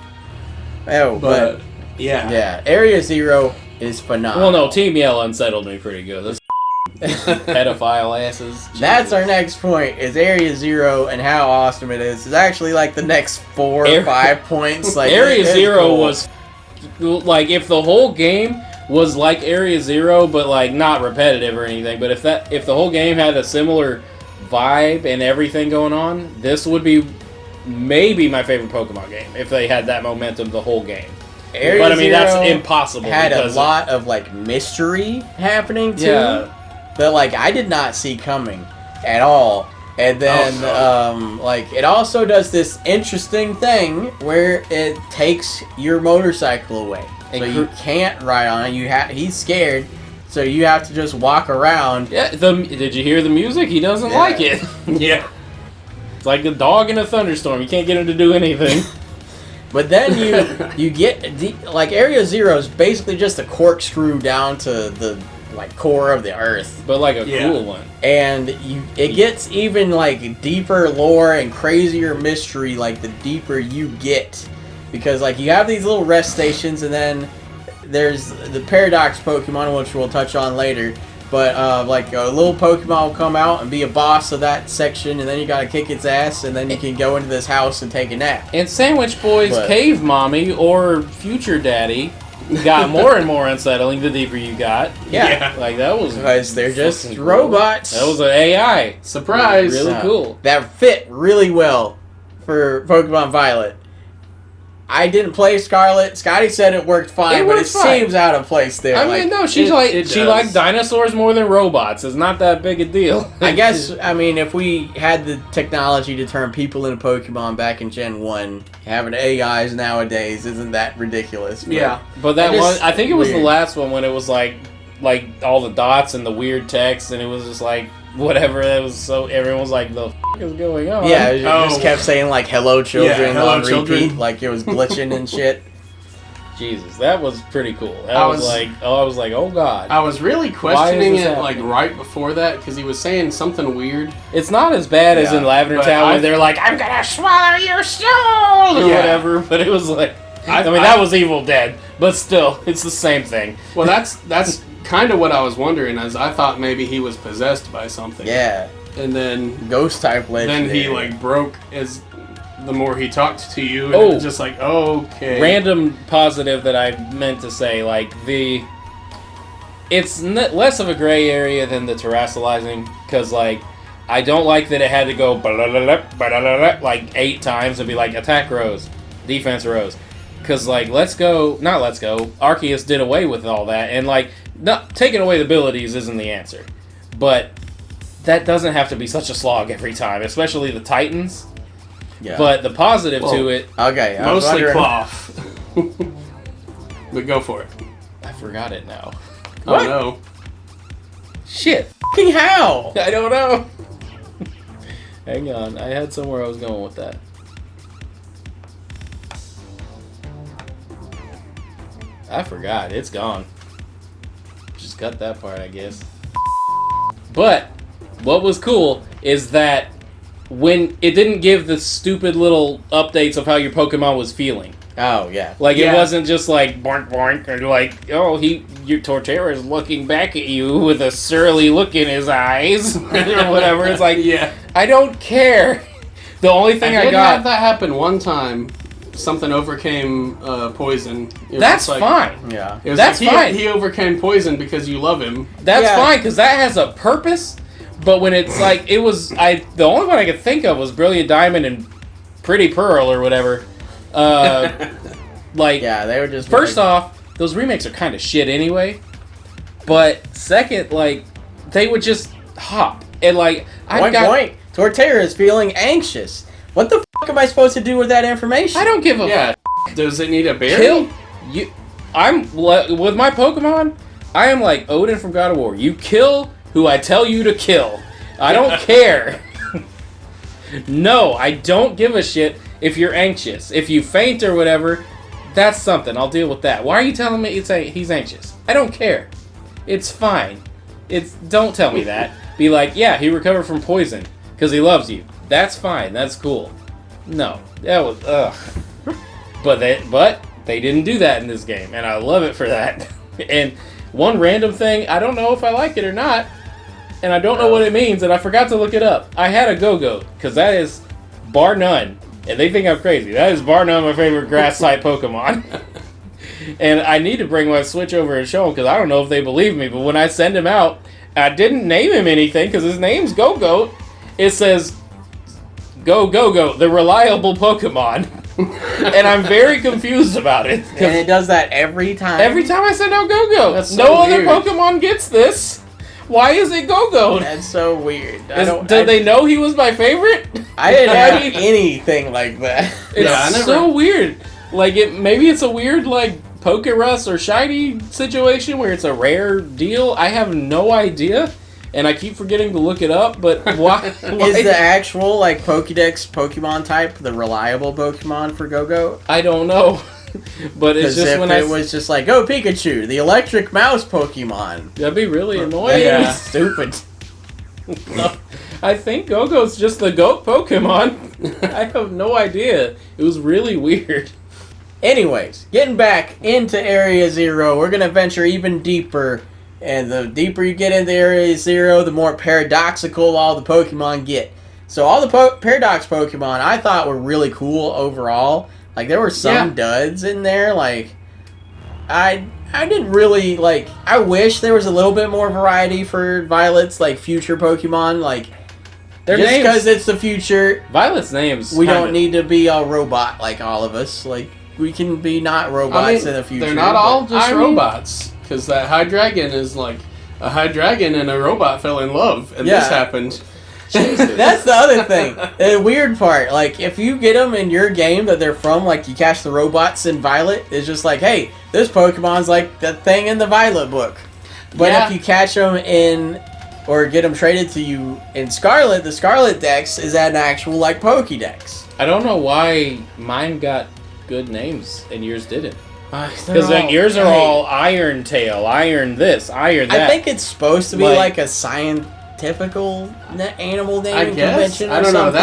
Oh, but
yeah.
Yeah, Area Zero is phenomenal.
Well, no, Team Yell unsettled me pretty good. Those pedophile asses.
That's our next point, is Area Zero and how awesome it is. It's actually like the next 4 or 5 points. Like,
Area Zero was, like, if the whole game was like Area Zero, but, like, not repetitive or anything, but if the whole game had a similar vibe and everything going on, this would be maybe my favorite Pokemon game if they had that momentum the whole game.
Area
but I mean,
Zero
that's impossible.
Had a lot of, like, mystery happening too.
Yeah.
That, like, I did not see coming at all. And then, like, it also does this interesting thing where it takes your motorcycle away. So you can't ride on it. He's scared, so you have to just walk around.
Yeah. Did you hear the music? He doesn't like it.
Yeah.
It's like a dog in a thunderstorm. You can't get him to do anything.
But then you get like Area Zero is basically just a corkscrew down to the, like, core of the earth,
but like a cool one.
And it gets even, like, deeper lore and crazier mystery, like, the deeper you get, because, like, you have these little rest stations, and then there's the Paradox Pokemon, which we'll touch on later. But, like, a little Pokemon will come out and be a boss of that section, and then you gotta kick its ass, and then you can go into this house and take a nap.
And Sandwich Boy's Cave Mommy, or Future Daddy, got more and more unsettling the deeper you got.
Yeah.
Like, that was...
Because they're just robots.
That was an AI.
Surprise!
Really cool.
That fit really well for Pokemon Violet. I didn't play Scarlet. Scotty said it worked fine, but it seems out of place there.
I mean, no, she liked dinosaurs more than robots. It's not that big a deal.
I guess, I mean, if we had the technology to turn people into Pokemon back in Gen 1, having AIs nowadays isn't that ridiculous.
But that one, I think it was the last one when it was like all the dots and the weird text, and it was just like, whatever, that was so, everyone was like, the f*** is going on?
Yeah, it just kept saying, like, hello children
hello
on
children.
repeat, like it was glitching and shit.
Jesus, that was pretty cool. I was like, oh god.
I was really questioning it, like, right before that, because he was saying something weird.
It's not as bad as in Lavender Town where they're like, I'm gonna swallow your soul, or whatever, but it was like, that was Evil Dead, but still, it's the same thing.
Well, that's kind of what I was wondering, as I thought maybe he was possessed by something.
Yeah.
And then
ghost type legend.
Then he like broke as the more he talked to you, and it was just like, okay.
Random positive that I meant to say, like it's less of a gray area than the terrestrializing, because like I don't like that it had to go like 8 times and be like attack rose, defense rose. Because, like, Arceus did away with all that, and, like, taking away the abilities isn't the answer. But that doesn't have to be such a slog every time, especially the Titans. Yeah. But the positive to it...
Okay,
mostly cloth. But go for it.
I forgot it now.
What? Oh, no.
Shit.
Fucking how?
I don't know. Hang on, I had somewhere I was going with that. I forgot. It's gone. Just cut that part, I guess. But what was cool is that when it didn't give the stupid little updates of how your Pokemon was feeling.
Oh, yeah.
Like, it wasn't just like, boink, boink, or like, oh, your Torterra is looking back at you with a surly look in his eyes, or whatever. It's like, I don't care. The only thing I got...
have that happen one time. Something overcame poison.
That's fine.
Yeah.
That's fine.
He overcame poison because you love him.
That's fine, because that has a purpose. But when it's like, the only one I could think of was Brilliant Diamond and Pretty Pearl or whatever. Like,
yeah, they were just...
First off, those remakes are kind of shit anyway. But second, like, they would just hop. And like,
Point. Torterra is feeling anxious. What the fuck am I supposed to do with that information?
I don't give a
fuck. Does it need a berry?
Kill you. With my Pokemon, I am like Odin from God of War. You kill who I tell you to kill. I don't care. No, I don't give a shit if you're anxious. If you faint or whatever, that's something. I'll deal with that. Why are you telling me he's anxious? I don't care. It's fine. Don't tell me that. Be like, yeah, he recovered from poison because he loves you. That's fine. That's cool. No, that was But they didn't do that in this game, and I love it for that. And one random thing, I don't know if I like it or not, and I don't know what it means, and I forgot to look it up. I had a Go-Goat, because that is bar none, and they think I'm crazy. That is bar none my favorite grass-type Pokemon. And I need to bring my Switch over and show them, because I don't know if they believe me, but when I send him out, I didn't name him anything, because his name's Go-Goat. It says... Go, the reliable Pokemon. And I'm very confused about it.
And it does that every time?
Every time I send out Go-Go. No other Pokemon gets this. Why is it Go-Go?
That's so weird.
Do they know he was my favorite?
I didn't have anything like that.
It's so weird. Like, maybe it's a weird, like, Pokerus or Shiny situation where it's a rare deal. I have no idea. And I keep forgetting to look it up, but why?
Is the actual, like, Pokédex Pokemon type the reliable Pokemon for Go-Go?
I don't know. But it's just when
it was just like, oh, Pikachu, the electric mouse Pokemon.
That'd be really annoying.
Yeah. Stupid.
No, I think Go-Go's just the goat Pokemon. I have no idea. It was really weird.
Anyways, getting back into Area Zero, we're going to venture even deeper. And the deeper you get into Area Zero, the more paradoxical all the Pokemon get. So all the Paradox Pokemon I thought were really cool overall. Like, there were some duds in there. Like, I didn't really, like... I wish there was a little bit more variety for Violet's, like, future Pokemon. Like, just because it's the future...
Violet's name's...
We don't need to be a robot like all of us. Like... we can be not robots in the future.
They're not all just robots. Because that high dragon is like a high dragon and a robot fell in love, and this happened.
That's the other thing. The weird part, like, if you get them in your game that they're from, like, you catch the robots in Violet, it's just like, hey, this Pokemon's like the thing in the Violet book. But if you catch them in, or get them traded to you in Scarlet, the Scarlet Dex is an actual, like, Pokédex.
I don't know why mine got good names and yours didn't.
Because
yours are all Iron Tail, Iron this, Iron that.
I think it's supposed to be like a scientifical animal naming convention or something.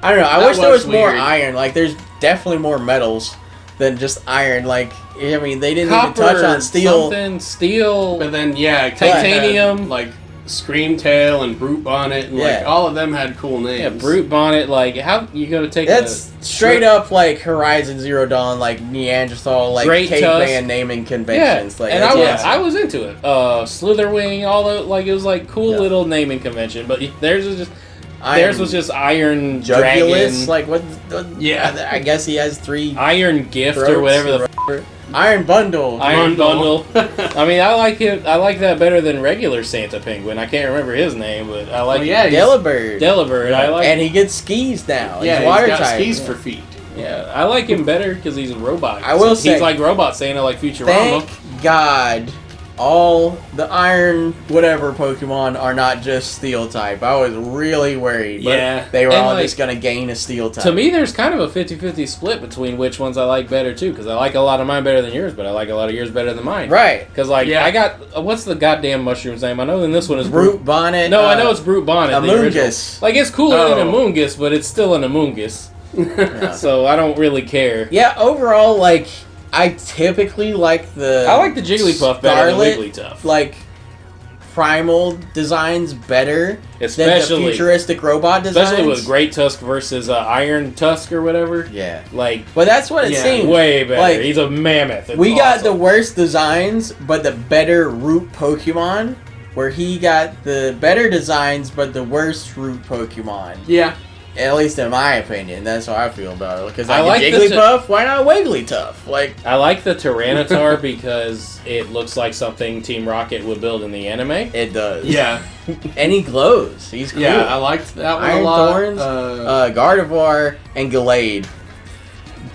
I don't know. I wish there was more iron. Like, there's definitely more metals than just iron. Like, I mean, they didn't even touch on steel.
Steel.
But then,
titanium.
Like, Screamtail and Brute Bonnet, and like all of them had cool names.
Yeah, Brute Bonnet, like, how you gonna take
that's straight up like Horizon Zero Dawn, like Neanderthal, like caveman naming conventions.
Yeah,
like,
and I was into it. Slitherwing, all the, like, it was like cool little naming convention, but theirs was just Iron
Jugulus,
Dragon.
like what? I guess he has 3
Iron Gift or whatever the
Iron Bundle.
Iron Bundle. I mean, I like it. I like that better than regular Santa Penguin. I can't remember his name, but I like
Delibird.
Delibird. I like,
and he gets skis now.
Yeah,
he's water
got
type.
skis for feet.
Yeah, I like him better because he's a robot.
I will say,
he's like Robot Santa, like Futurama.
Thank God, all the Iron whatever Pokemon are not just Steel type. I was really worried. But they were all just gonna gain a Steel type.
To me, there's kind of a 50-50 split between which ones I like better too. Because I like a lot of mine better than yours, but I like a lot of yours better than mine.
Right.
Because I got what's the goddamn mushroom's name? I know in this one is
Brute Bonnet.
No, I know it's Brute Bonnet.
Amoonguss.
Like, it's cooler than Amoonguss, but it's still an Amoonguss. So I don't really care.
Yeah, overall, like, I typically like the
Jigglypuff better than Wigglytuff.
Like, primal designs better
especially
than the futuristic robot designs.
Especially with Great Tusk versus Iron Tusk or whatever.
Yeah.
Like,
but that's what it seemed.
Way better.
Like,
he's a mammoth.
We got the worst designs, but the better root Pokemon. Where he got the better designs, but the worst root Pokemon.
Yeah.
At least in my opinion, that's how I feel about it. Because
I like
Jigglypuff, why not Wigglytuff? Like,
I like the Tyranitar because it looks like something Team Rocket would build in the anime.
It does.
Yeah.
And he glows. He's cool.
Yeah, I liked that one
Iron
a lot.
Thorns, Gardevoir, and Gallade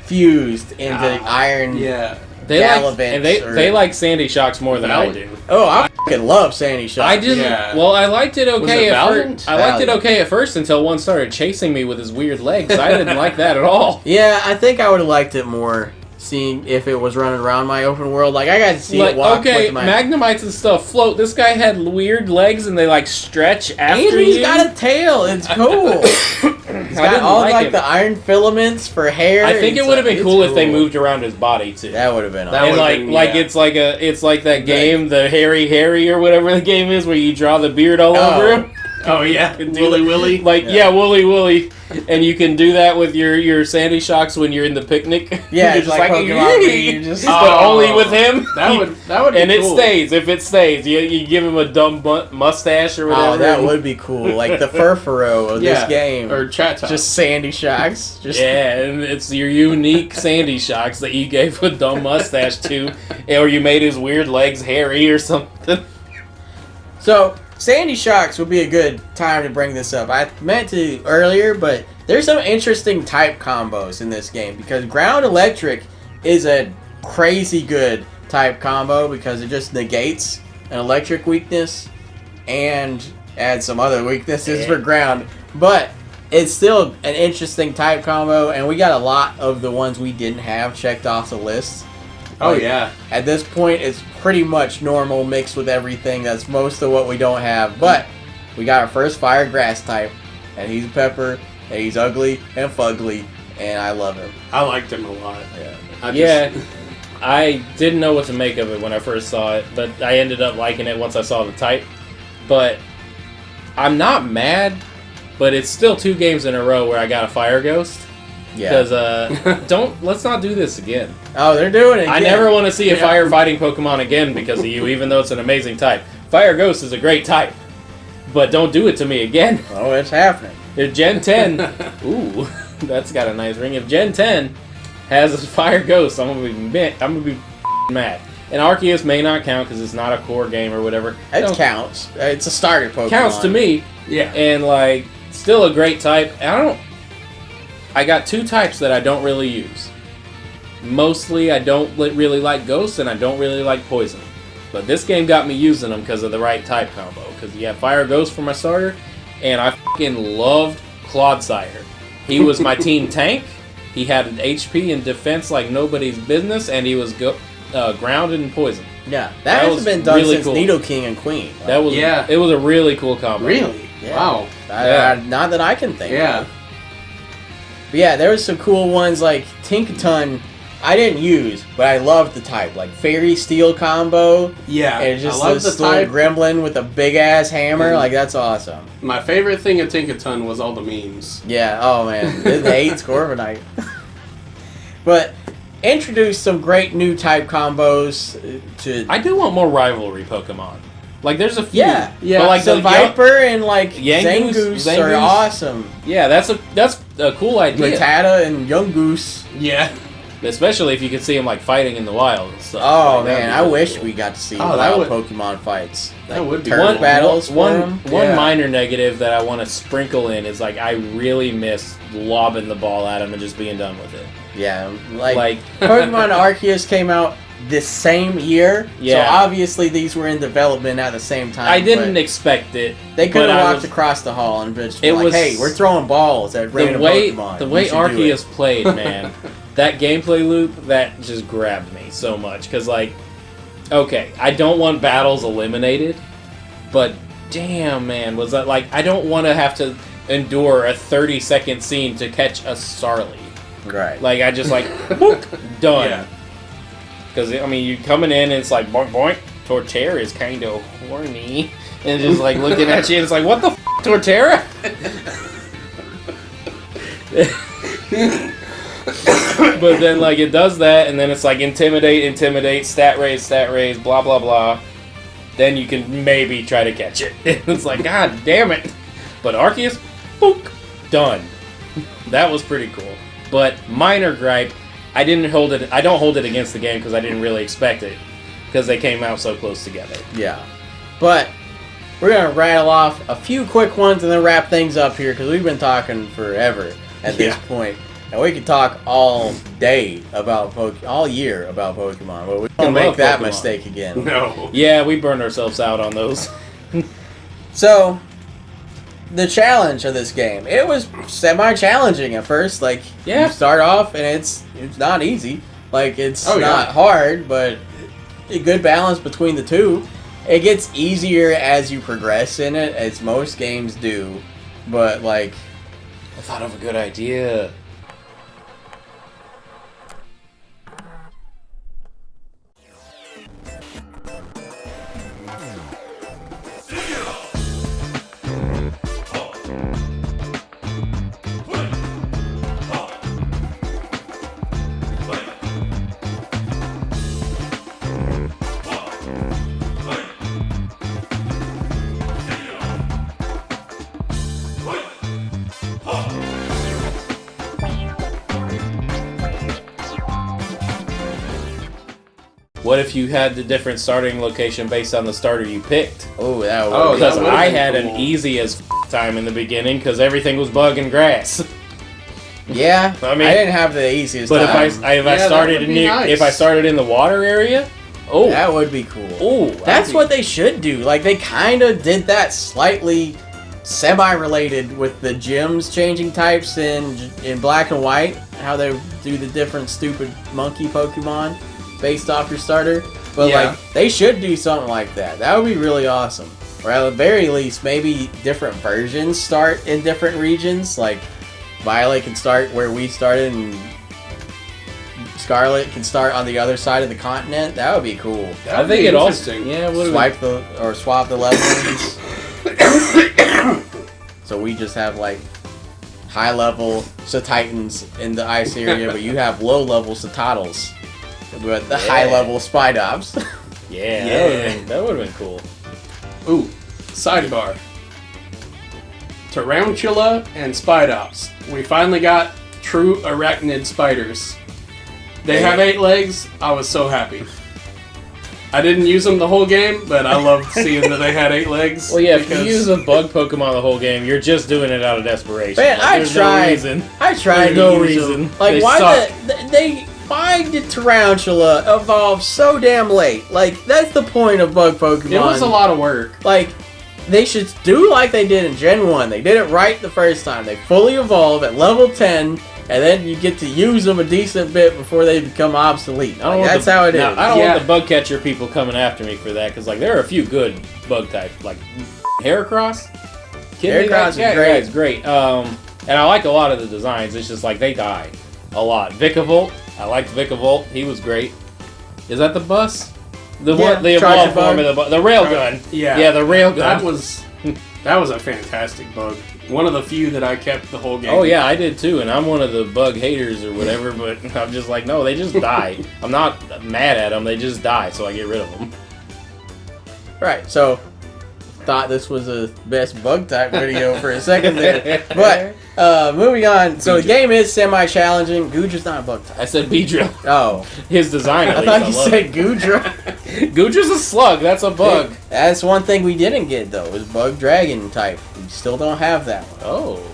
fused into Iron.
Yeah.
They like Sandy Shocks more than I do.
Oh, I fucking love Sandy Shocks.
I didn't.
Yeah.
Well, I liked it okay at first. I liked it
Valiant.
okay at first until one started chasing me with his weird legs. I didn't like that at all.
Yeah, I think I would have liked it more seeing if it was running around my open world. Like, I got to see it walk with my...
Magnemites and stuff float. This guy had weird legs and they, like, stretch after you.
And he's got a tail. It's cool. He's got all, like, the iron filaments for hair.
I think it would have been cool if they moved around his body, too.
That would have been
awesome. And, it's like that game, the Harry or whatever the game is, where you draw the beard all over him.
Oh, yeah. Wooly Willy.
Like, Wooly Willy. And you can do that with your Sandy Shocks when you're in the picnic.
Yeah,
it's
like Pokemon.
But only with him.
That would be
and
cool.
It stays. If it stays, you give him a dumb mustache or whatever.
Oh, that would be cool. Like the Furfuro of this game.
Or Chatot.
Just Sandy Shocks.
And it's your unique Sandy Shocks that you gave a dumb mustache to. Or you made his weird legs hairy or something.
So... Sandy Shocks would be a good time to bring this up. I meant to earlier, but there's some interesting type combos in this game because Ground Electric is a crazy good type combo because it just negates an electric weakness and adds some other weaknesses for ground. But it's still an interesting type combo, and we got a lot of the ones we didn't have checked off the list.
Oh, yeah.
At this point, it's pretty much normal mixed with everything. That's most of what we don't have. But we got our first fire grass type, and he's a pepper, and he's ugly and fugly, and I love him.
I liked him a lot.
Yeah.
I didn't know what to make of it when I first saw it, but I ended up liking it once I saw the type. But I'm not mad, but it's still 2 games in a row where I got a fire ghost.
Yeah.
Because, let's not do this again.
Oh, they're doing it again.
I never want to see a firefighting Pokemon again because of you, even though it's an amazing type. Fire Ghost is a great type. But don't do it to me again.
Oh, it's happening.
If Gen 10... ooh, that's got a nice ring. If Gen 10 has a fire ghost, I'm gonna be mad. And Arceus may not count because it's not a core game or whatever.
It counts. It's a starter Pokemon.
Counts to me.
Yeah.
And like, still a great type. I got 2 types that I don't really use. Mostly, I don't really like Ghosts, and I don't really like Poison. But this game got me using them because of the right type combo. Because you have Fire Ghost for my starter, and I fucking loved Clodsire. He was my team tank. He had an HP and defense like nobody's business, and he was grounded and poison.
Yeah, that hasn't been done
really
since
cool.
Nido King and Queen. Like,
That was It was a really cool combo.
Really?
Yeah.
Wow.
Not that I can think
Yeah.
of. But yeah, there was some cool ones like Tinkaton. I didn't use, but I loved the type. Like Fairy Steel combo.
Yeah.
And just
I love
this
the
little
type.
gremlin with a big ass hammer. Like, that's awesome.
My favorite thing at Tinkaton was all the memes.
Yeah, oh man. The 8 Scorponite. But introduced some great new type combos to.
I do want more rivalry Pokemon. Like, there's a few.
Yeah.
But like
the Viper and like
Zangoose
are awesome.
Yeah, that's a cool idea.
Rattata and Yungoos.
Yeah.
Especially if you could see them like fighting in the wild and stuff.
Oh
Like, that'd
man,
be
I
really
wish
cool.
we got to see
Oh,
wild
that would-
Pokemon fights. Like
that would be
turf
cool.
battles for 'em.
One
Yeah.
minor negative that I want to sprinkle in is like I really miss lobbing the ball at him and just being done with it.
Yeah, like
Like
Pokemon Arceus came out this same year,
Yeah.
so obviously these were in development at the same time.
I didn't
but
expect it.
they could
but
have
I
walked
was-
across the hall and just
It
been like,
was-
"Hey, we're throwing balls at random Pokemon."
The
You
way
should do it."
Arceus played, man, that gameplay loop that just grabbed me so much because like, okay, I don't want battles eliminated, but damn, man, was that like I don't want to have to endure a 30-second scene to catch a Starly.
Right.
Like I just like boop, done.
Yeah.
Because I mean, you coming in and it's like boink boink. Torterra is kind of horny, and just like looking at you, and it's like, what the Torterra? But then like it does that, and then it's like intimidate, stat raise, blah blah blah. Then you can maybe try to catch it. It's like, god damn it. But Arceus, boop, done. That was pretty cool. But minor gripe, I don't hold it against the game because I didn't really expect it because they came out so close together.
Yeah. But we're going to rattle off a few quick ones and then wrap things up here because we've been talking forever at this point. And we could talk all day about all year about Pokemon, but we don't
I
make
love
that
Pokemon.
mistake again.
No.
Yeah, we burned ourselves out on those.
So, the challenge of this game, it was semi-challenging at first. Like,
Yeah.
you start off and it's not easy. Like, it's
Oh, yeah.
not hard, but a good balance between the two. It gets easier as you progress in it, as most games do. But, like,
I thought of a good idea. What if you had the different starting location based on the starter you picked?
oh, that would
Oh,
be
Because
that would've
I
been
had
cool.
an easy as time in the beginning because everything was bug and grass.
Yeah,
I mean-
I didn't have the easiest
But
time.
if I
that
started
would be
near,
nice.
if I started in the water area,
That would be cool.
that'd
That's
be-
what they should do. Like, they kind of did that slightly semi-related with the gyms changing types in Black and White. How they do the different stupid monkey Pokemon based off your starter. But,
Yeah.
like, they should do something like that. That would be really awesome. Or at the very least, maybe different versions start in different regions. Like, Violet can start where we started and Scarlet can start on the other side of the continent. That would be cool.
That
I
would
think
be
it also
interesting.
Swap the levels. So we just have like high level Titans in the ice area, but you have low level Totals. But the high level Spidops.
Yeah,
Yeah.
that would have been cool.
Ooh, sidebar. Tarantula and Spidops. We finally got true arachnid spiders. They have 8 legs. I was so happy. I didn't use them the whole game, but I loved seeing that they had 8 legs.
Well, yeah, if you use a bug Pokemon the whole game, you're just doing it out of desperation.
Man,
Like,
I tried
There's no
to use
reason.
them. Like,
They
why
suck.
why did Tarantula evolve so damn late? Like, that's the point of bug Pokemon.
It was a lot of work.
Like, they should do like they did in Gen 1. They did it right the first time. They fully evolve at level 10, and then you get to use them a decent bit before they become obsolete. Like, that's how it is.
I don't want the bug catcher people coming after me for that, because like there are a few good bug types, like Heracross.
Heracross is great.
Yeah, it's great. And I like a lot of the designs. It's just like they die a lot. Vikavolt, I liked Vikavolt. He was great. Is that the bus? The evolved form of the railgun.
Yeah,
the railgun.
That was a fantastic bug. One of the few that I kept the whole game.
Oh yeah, I did too, and I'm one of the bug haters or whatever, but I'm just like, no, they just die. I'm not mad at them, they just die, so I get rid of them.
Right, so thought this was a best bug type video for a second there. But moving on, so the game is semi-challenging. Goodra's not a bug type.
I said Beedrill.
Oh.
His design, at
I
least,
thought you
love
said
it.
Goodra.
Goodra's a slug, that's a bug.
That's one thing we didn't get, though, is bug dragon type. We still don't have that one.
Oh.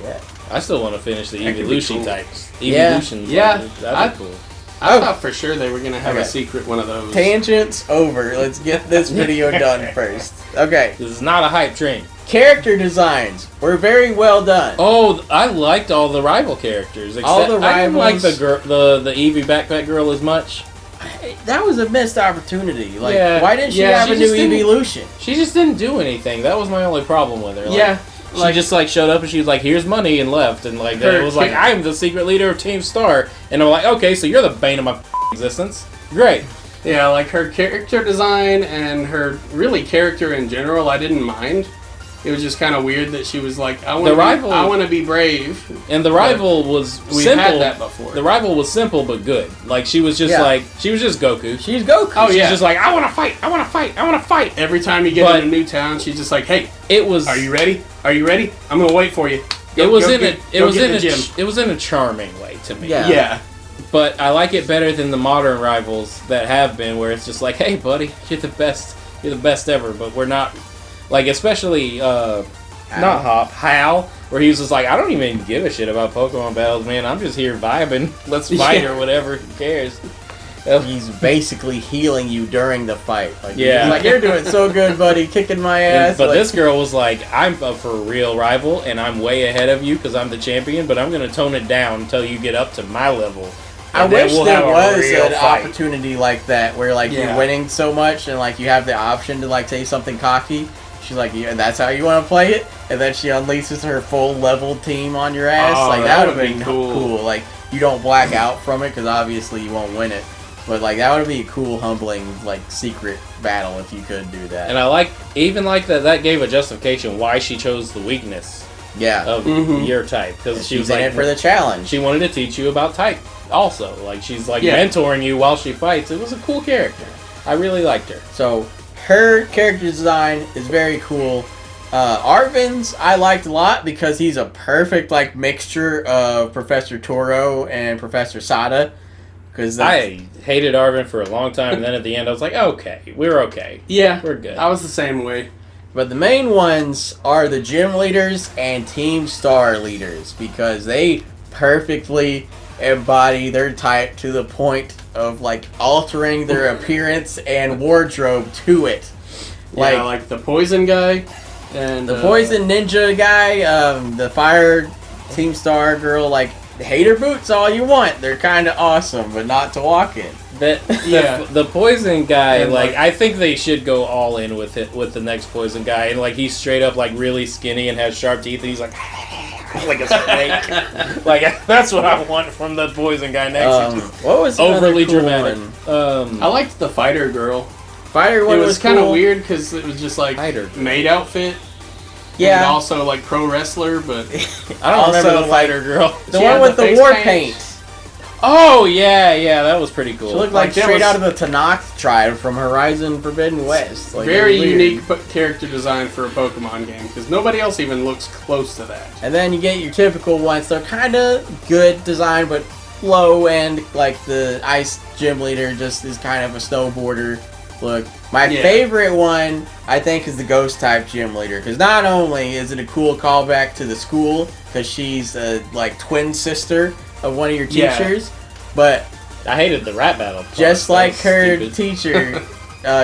Yeah.
I still want to finish the
That could be
evolution
cool.
types.
Yeah.
Evolutions.
Yeah.
That'd be cool.
I thought for sure they were going to have
Okay.
a secret one of those.
Tangents over. Let's get this video done first. Okay.
This is not a hype train.
Character designs were very well done.
Oh, I liked all the rival characters. Except
All the
I didn't like
rivals.
the Eevee backpack girl as much.
That was a missed opportunity. Like,
Yeah.
why didn't she
Yeah,
have
she
a new
just didn't-
evolution?
She just didn't do anything. That was my only problem with her. Like,
Yeah.
She just like showed up and she was like, "Here's money," and left. And like
Her
it was like,
kid-
"I'm the secret leader of Team Star," and I'm like, "Okay, so you're the bane of my existence. Great."
Yeah, like her character design and her really character in general, I didn't mind. It was just kind of weird that she was like, I want to be brave.
And the rival was
We've
simple.
had that before.
The rival was simple but good. Like she was just she was just Goku.
She's Goku.
Oh,
She's
yeah.
just like, I want to fight. I want to fight. I want to fight.
Every time you get
But-
in a new town, she's just like, hey,
It was.
are you ready? Are you ready? I'm going to wait for you.
It was in
the gym.
It was in a charming way to me.
Yeah.
Yeah.
But I like it better than the modern rivals that have been, where it's just like, hey, buddy, you're the best. You're the best ever. But we're not. Like, especially not Hal, where he was just like, I don't even give a shit about Pokemon battles, man. I'm just here vibing. Let's fight or whatever. Who cares?
He's basically healing you during the fight. Like,
Yeah.
he's like, you're doing so good, buddy, kicking my ass.
But
like,
this girl was like, I'm a for real rival, and I'm way ahead of you because I'm the champion, but I'm going to tone it down until you get up to my level.
I
And then
wish
we'll
there
have a
was
real
an
fight.
opportunity like that where like
Yeah.
you're winning so much and like you have the option to like say something cocky. She's like, yeah, and that's how you want to play it, and then she unleashes her full level team on your ass.
Oh,
like
that
that would have
would've
been
been
cool.
cool.
Like you don't black out from it because obviously you won't win it, but like that would be a cool, humbling like secret battle if you could do that.
And I like that gave a justification why she chose the weakness
yeah,
of
Mhm.
your type, because she
she's
was
in
like
it for the challenge.
she wanted to teach you about type also. Like she's like
Yeah.
mentoring you while she fights. It was a cool character. I really liked her.
So her character design is very cool. Arvin's I liked a lot because he's a perfect like mixture of Professor Toro and Professor Sada. Because
I hated Arvin for a long time, and then at the end I was like, okay, we're okay.
Yeah.
We're good.
I was the same way.
but the main ones are the gym leaders and Team Star leaders because they perfectly embody their type to the point of like altering their appearance and wardrobe to it.
Yeah, like the poison guy and
The poison ninja guy, the fire Team Star girl, like hater boots all you want. They're kind of awesome, but not to walk in.
Yeah.
The poison guy,
And,
like
like-
I think they should go all in with it with the next poison guy, and like he's straight up like really skinny and has sharp teeth, and he's like like a snake. Like that's what I want from the poison guy next.
What was
Overly
another cool
dramatic.
one?
I liked the fighter girl.
Fighter one
It was kind of
cool.
weird because it was just like
Fighter.
maid outfit. And
Yeah,
also like pro wrestler, but
I don't
Also,
remember the
like,
fighter girl.
the
she
one
had
with
the
the
face
war
paint.
paint.
Oh yeah, that was pretty cool.
She looked like
Like, that
straight
was-
out of the Tanakh tribe from Horizon Forbidden West. Like,
very
it was weird.
unique character design for a Pokemon game because nobody else even looks close to that.
And then you get your typical ones. They're kind of good design, but low end, like the ice gym leader just is kind of a snowboarder look. My favorite one, I think, is the ghost type gym leader, because not only is it a cool callback to the school, because she's a like twin sister of one of your teachers, but
I hated the rap battle part.
Just like her teacher,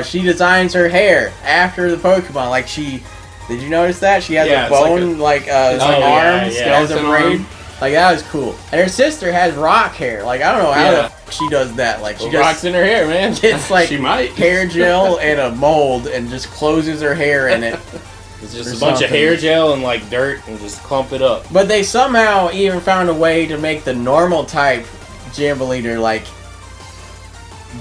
she designs her hair after the Pokemon. Like did you notice that? She has a bone, like an arm, has a braid. Like, that was cool. And her sister has rock hair. Like, I don't know how the f she does that. Like, she just
rocks in her hair, man.
Gets like
she might.
hair gel and a mold and just closes her hair in it.
It's just a bunch of hair gel and like dirt and just clump it up.
But they somehow even found a way to make the normal type gym leader like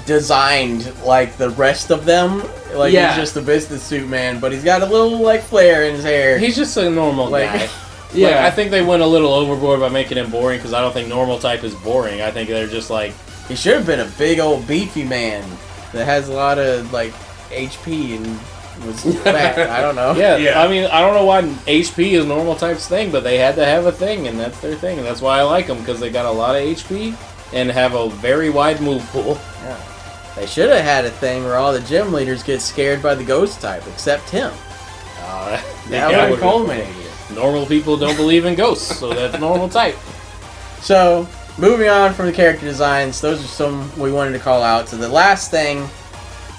designed like the rest of them. Like, he's just a business suit man, but he's got a little like flair in his hair.
He's just a normal guy.
Yeah,
like, I think they went a little overboard by making him boring, because I don't think normal type is boring. I think they're just like...
He should have been a big old beefy man that has a lot of like HP and was fat. I don't know.
Yeah, I mean, I don't know why HP is normal type's thing, but they had to have a thing, and that's their thing. And that's why I like them, because they got a lot of HP and have a very wide move pool.
Yeah. They should have had a thing where all the gym leaders get scared by the ghost type, except him. That would have culminated.
Normal people don't believe in ghosts, so that's normal type.
So, moving on from the character designs, those are some we wanted to call out. So the last thing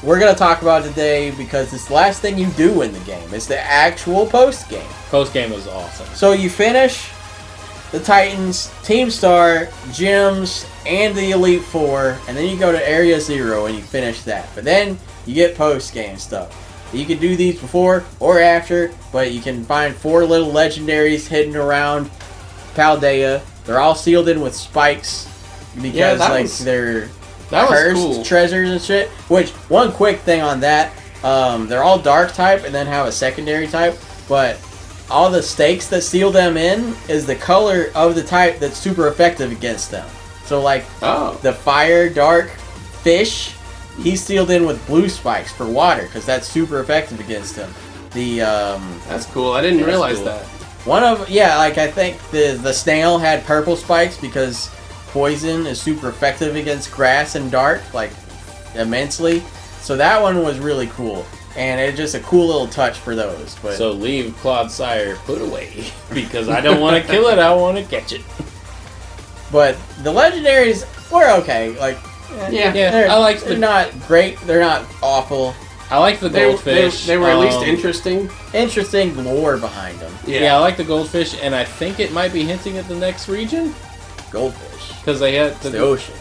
we're going to talk about today, because it's the last thing you do in the game, it's the actual post-game.
Post-game was awesome.
So you finish the Titans, Team Star, Gyms, and the Elite Four, and then you go to Area Zero and you finish that. But then you get post-game stuff. You can do these before or after, but you can find 4 little legendaries hidden around Paldea. They're all sealed in with spikes because they're cursed treasures and shit. Which, one quick thing on that, they're all dark type and then have a secondary type, but all the stakes that seal them in is the color of the type that's super effective against them. So like the fire dark fish, he's sealed in with blue spikes for water, because that's super effective against him.
That's cool. I didn't realize that.
I think the snail had purple spikes because poison is super effective against grass and dark, like immensely. So that one was really cool, and it's just a cool little touch for those. But
so leave Claude Sire put away, because I don't want to kill it. I want to catch it.
But the legendaries were okay. Like. They're not great. They're not awful.
I like the goldfish.
They were at least interesting.
Interesting lore behind them.
Yeah, I like the goldfish, and I think it might be hinting at the next region.
Goldfish.
Because they had
the ocean.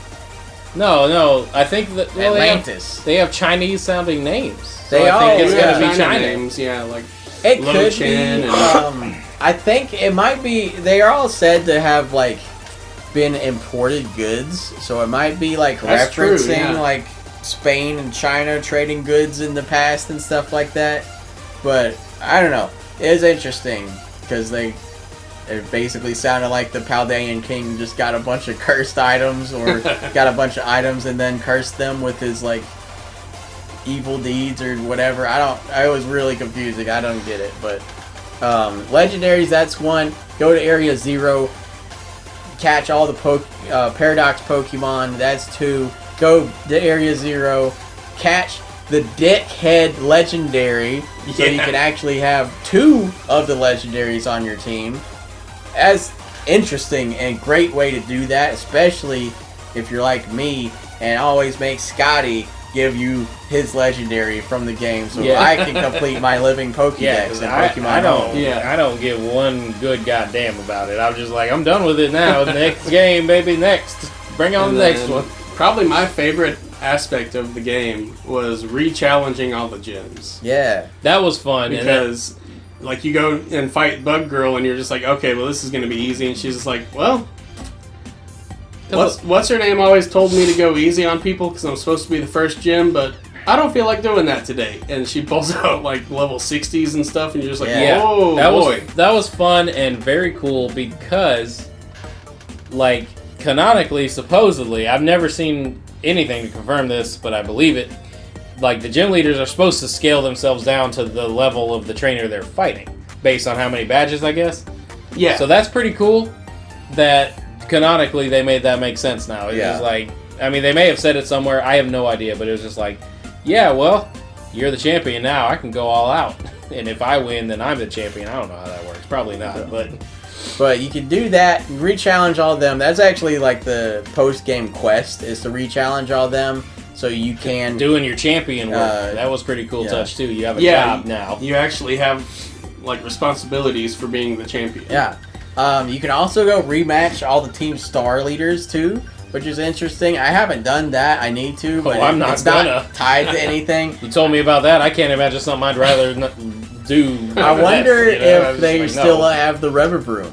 No. I think that
Atlantis.
They have Chinese-sounding names.
So I think
it's gonna be China
names. Yeah, like
it could be. I think it might be. They are all said to have like been imported goods, so it might be like
That's
referencing like Spain and China trading goods in the past and stuff like that. But I don't know. It is interesting because it basically sounded like the Paldean king just got a bunch of cursed items, or got a bunch of items and then cursed them with his like evil deeds or whatever. It was really confusing. I don't get it. But legendaries, that's one. Go to Area Zero. Catch all the Paradox Pokemon. That's 2. Go to Area Zero. Catch the Dickhead Legendary, so you can actually have 2 of the legendaries on your team. That's interesting and great way to do that, especially if you're like me and always make Scotty give you his legendary from the game, so I can complete my living Pokédex in Pokemon
I don't give one good goddamn about it. I'm just like, I'm done with it now. Next game, baby, next. Bring on the next one.
Probably my favorite aspect of the game was re-challenging all the gyms.
Yeah.
That was fun.
Because, like, you go and fight Bug Girl and you're just like, okay, well, this is going to be easy. And she's just like, well, what's her name always told me to go easy on people because I'm supposed to be the first gym, but I don't feel like doing that today. And she pulls out, like, level 60s and stuff, and you're just like, whoa, boy.
That was fun and very cool because, like, canonically, supposedly, I've never seen anything to confirm this, but I believe it, like, the gym leaders are supposed to scale themselves down to the level of the trainer they're fighting, based on how many badges, I guess.
Yeah.
So that's pretty cool that canonically they made that make sense now. It's just like, I mean, they may have said it somewhere. I have no idea, but it was just like, yeah, well, you're the champion now. I can go all out, and if I win, then I'm the champion. I don't know how that works. Probably not,
But you can do that, re-challenge all of them. That's actually like the post-game quest, is to re-challenge all of them, so you can...
Doing your champion work. That was pretty cool touch, too. You have a job now.
You actually have, like, responsibilities for being the champion.
Yeah. You can also go rematch all the team star leaders, too, which is interesting. I haven't done that. I need to, but
I'm not
it's not tied to anything.
You told me about that. I can't imagine something I'd rather do.
I wonder if they still have the Revavroom,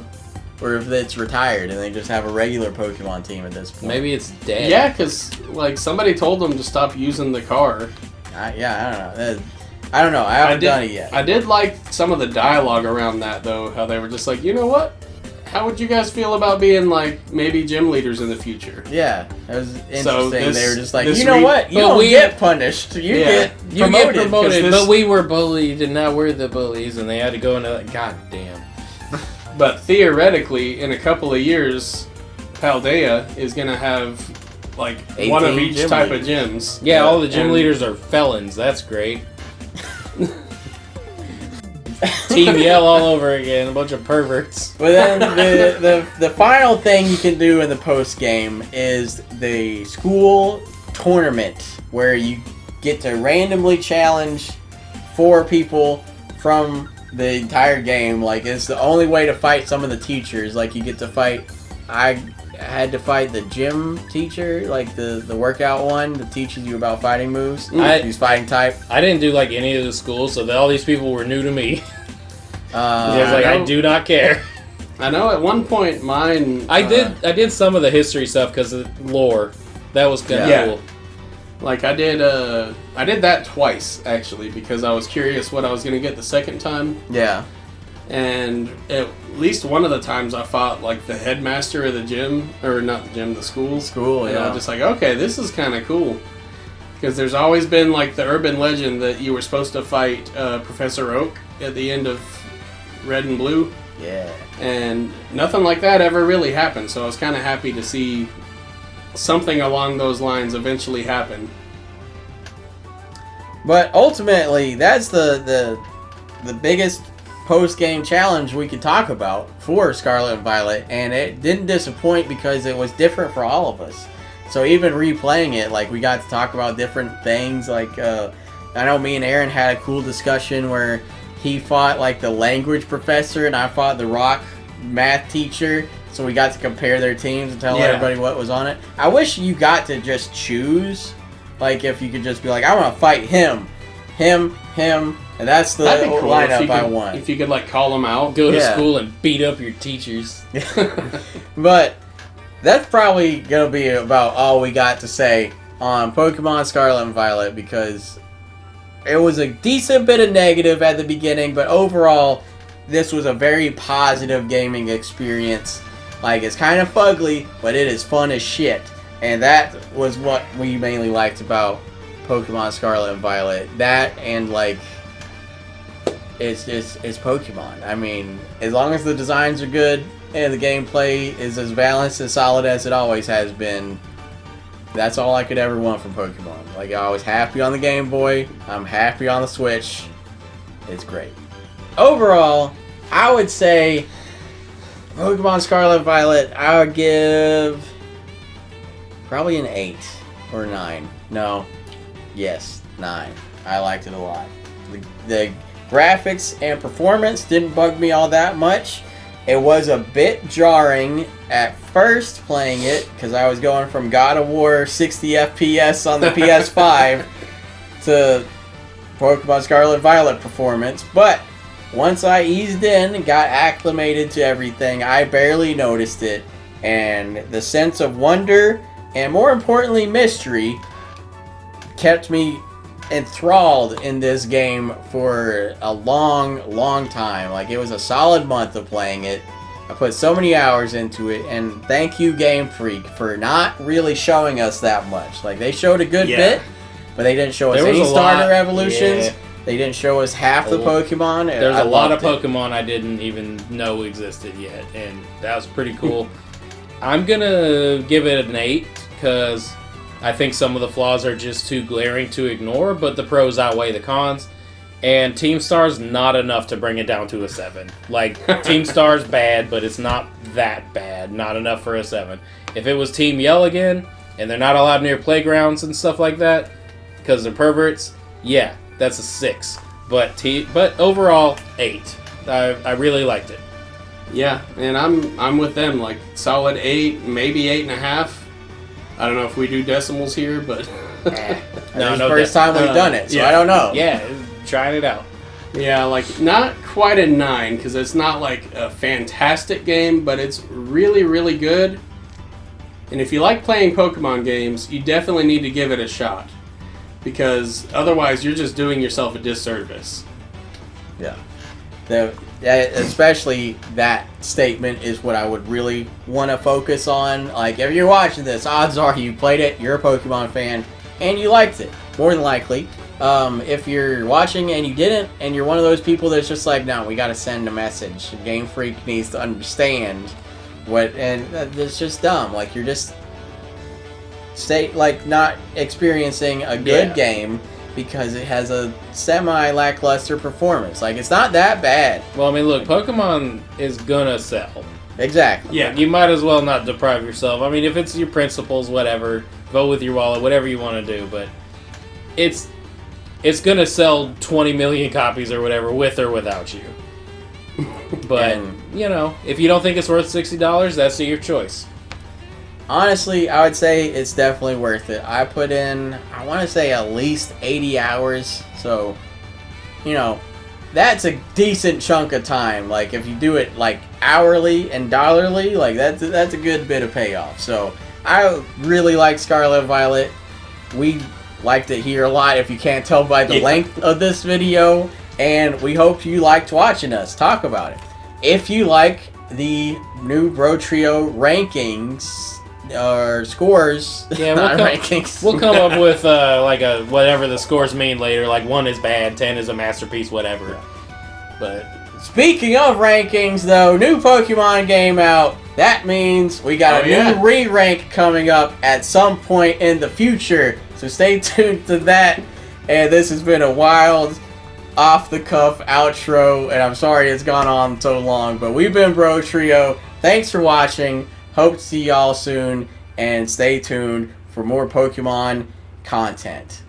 or if it's retired and they just have a regular Pokemon team at this point.
Maybe it's dead.
Yeah, because like somebody told them to stop using the car.
I don't know. I don't know. I haven't done it yet.
I did like some of the dialogue around that though. How they were just like, you know what? How would you guys feel about being like maybe gym leaders in the future?
Yeah, it was interesting.
So
they were just like, you know what? You don't get punished. You get promoted.
But we were bullied, and now we're the bullies, and they had to go into that. God damn.
But theoretically, in a couple of years, Paldea is gonna have like one of each type of gyms.
Yeah, all the gym leaders are felons. That's great. Team Yell all over again, a bunch of perverts.
But then the final thing you can do in the post game is the school tournament, where you get to randomly challenge 4 people from the entire game. Like, it's the only way to fight some of the teachers. Like, you get to fight. I had to fight the gym teacher, like the workout one that teaches you about fighting moves. He's fighting type.
I didn't do like any of the schools, so all these people were new to me. I do not care.
I know at one point mine.
I did some of the history stuff because of lore. That was kind of cool.
Like I did that twice actually because I was curious what I was gonna get the second time.
Yeah.
And at least one of the times I fought like the headmaster of the gym, or not the gym, the school. And I was just like, okay, this is kind of cool. Because there's always been like the urban legend that you were supposed to fight Professor Oak at the end of Red and Blue.
Yeah.
And nothing like that ever really happened, so I was kind of happy to see something along those lines eventually happen.
But ultimately, that's the biggest post-game challenge we could talk about for Scarlet and Violet, and it didn't disappoint because it was different for all of us. So even replaying it, like, we got to talk about different things. Like, I know me and Aaron had a cool discussion where he fought like the language professor and I fought the rock math teacher. So we got to compare their teams and tell everybody what was on it. I wish you got to just choose. Like, if you could just be like, I want to fight him, and that's the
cool
lineup I want.
If you could like call them out,
go to school and beat up your teachers.
But that's probably gonna be about all we got to say on Pokemon Scarlet and Violet, because it was a decent bit of negative at the beginning, but overall, this was a very positive gaming experience. Like, it's kind of fugly, but it is fun as shit. And that was what we mainly liked about Pokemon Scarlet and Violet. That and, like, it's Pokemon. I mean, as long as the designs are good and the gameplay is as balanced and solid as it always has been, that's all I could ever want from Pokemon. Like, I was happy on the Game Boy. I'm happy on the Switch. It's great. Overall, I would say Pokemon Scarlet and Violet, I would give probably an 8 or 9. No. Yes, 9. I liked it a lot. The graphics and performance didn't bug me all that much. It was a bit jarring at first playing it, because I was going from God of War 60 FPS on the PS5 to Pokemon Scarlet and Violet performance, but once I eased in and got acclimated to everything, I barely noticed it, and the sense of wonder, and more importantly mystery, kept me enthralled in this game for a long time. Like, it was a solid month of playing it. I put so many hours into it, and thank you, Game Freak, for not really showing us that much. Like, they showed a good bit, but they didn't show us any starter evolutions. Yeah. They didn't show us half the Pokemon.
There's a lot of Pokemon I didn't even know existed yet, and that was pretty cool. I'm gonna give it an 8 because I think some of the flaws are just too glaring to ignore, but the pros outweigh the cons. And Team Star's not enough to bring it down to a 7. Like, Team Star's bad, but it's not that bad. Not enough for a 7. If it was Team Yell again, and they're not allowed near playgrounds and stuff like that, because they're perverts, yeah, that's a 6. But overall, 8. I really liked it.
Yeah, and I'm with them, like, solid 8, maybe 8.5. I don't know if we do decimals here, but...
No, it's the first time we've done it, so
yeah.
I don't know.
Yeah, trying it out.
Yeah, like, not quite a 9, because it's not, like, a fantastic game, but it's really, really good. And if you like playing Pokemon games, you definitely need to give it a shot. Because otherwise, you're just doing yourself a disservice.
Yeah. Especially that statement is what I would really want to focus on. Like, if you're watching this, odds are you played it, you're a Pokemon fan, and you liked it, more than likely. If you're watching and you didn't, and you're one of those people that's just like, no, we got to send a message. Game Freak needs to understand and that's just dumb. Like, you're just not experiencing a good game because it has a semi-lackluster performance. Like, it's not that bad.
Well, I mean, look, Pokemon is gonna sell.
Exactly.
Yeah.
You might as well not deprive yourself. I mean, if it's your principles, whatever, vote with your wallet, whatever you want to do, but it's gonna sell 20 million copies or whatever, with or without you. But, if you don't think it's worth $60, that's your choice.
Honestly, I would say it's definitely worth it. I put in, I want to say at least 80 hours. So, that's a decent chunk of time. Like, if you do it, like, hourly and dollarly, like, that's a good bit of payoff. So, I really like Scarlet Violet. We liked it here a lot, if you can't tell by the length of this video. And we hope you liked watching us talk about it. If you like the new BroTrio rankings, or scores, rankings.
We'll come up with whatever the scores mean later. Like 1 is bad, 10 is a masterpiece, whatever. But
speaking of rankings, though, new Pokemon game out. That means we got a new re-rank coming up at some point in the future. So stay tuned to that. And this has been a wild, off-the-cuff outro. And I'm sorry it's gone on so long. But we've been BroTrio. Thanks for watching. Hope to see y'all soon, and stay tuned for more Pokemon content.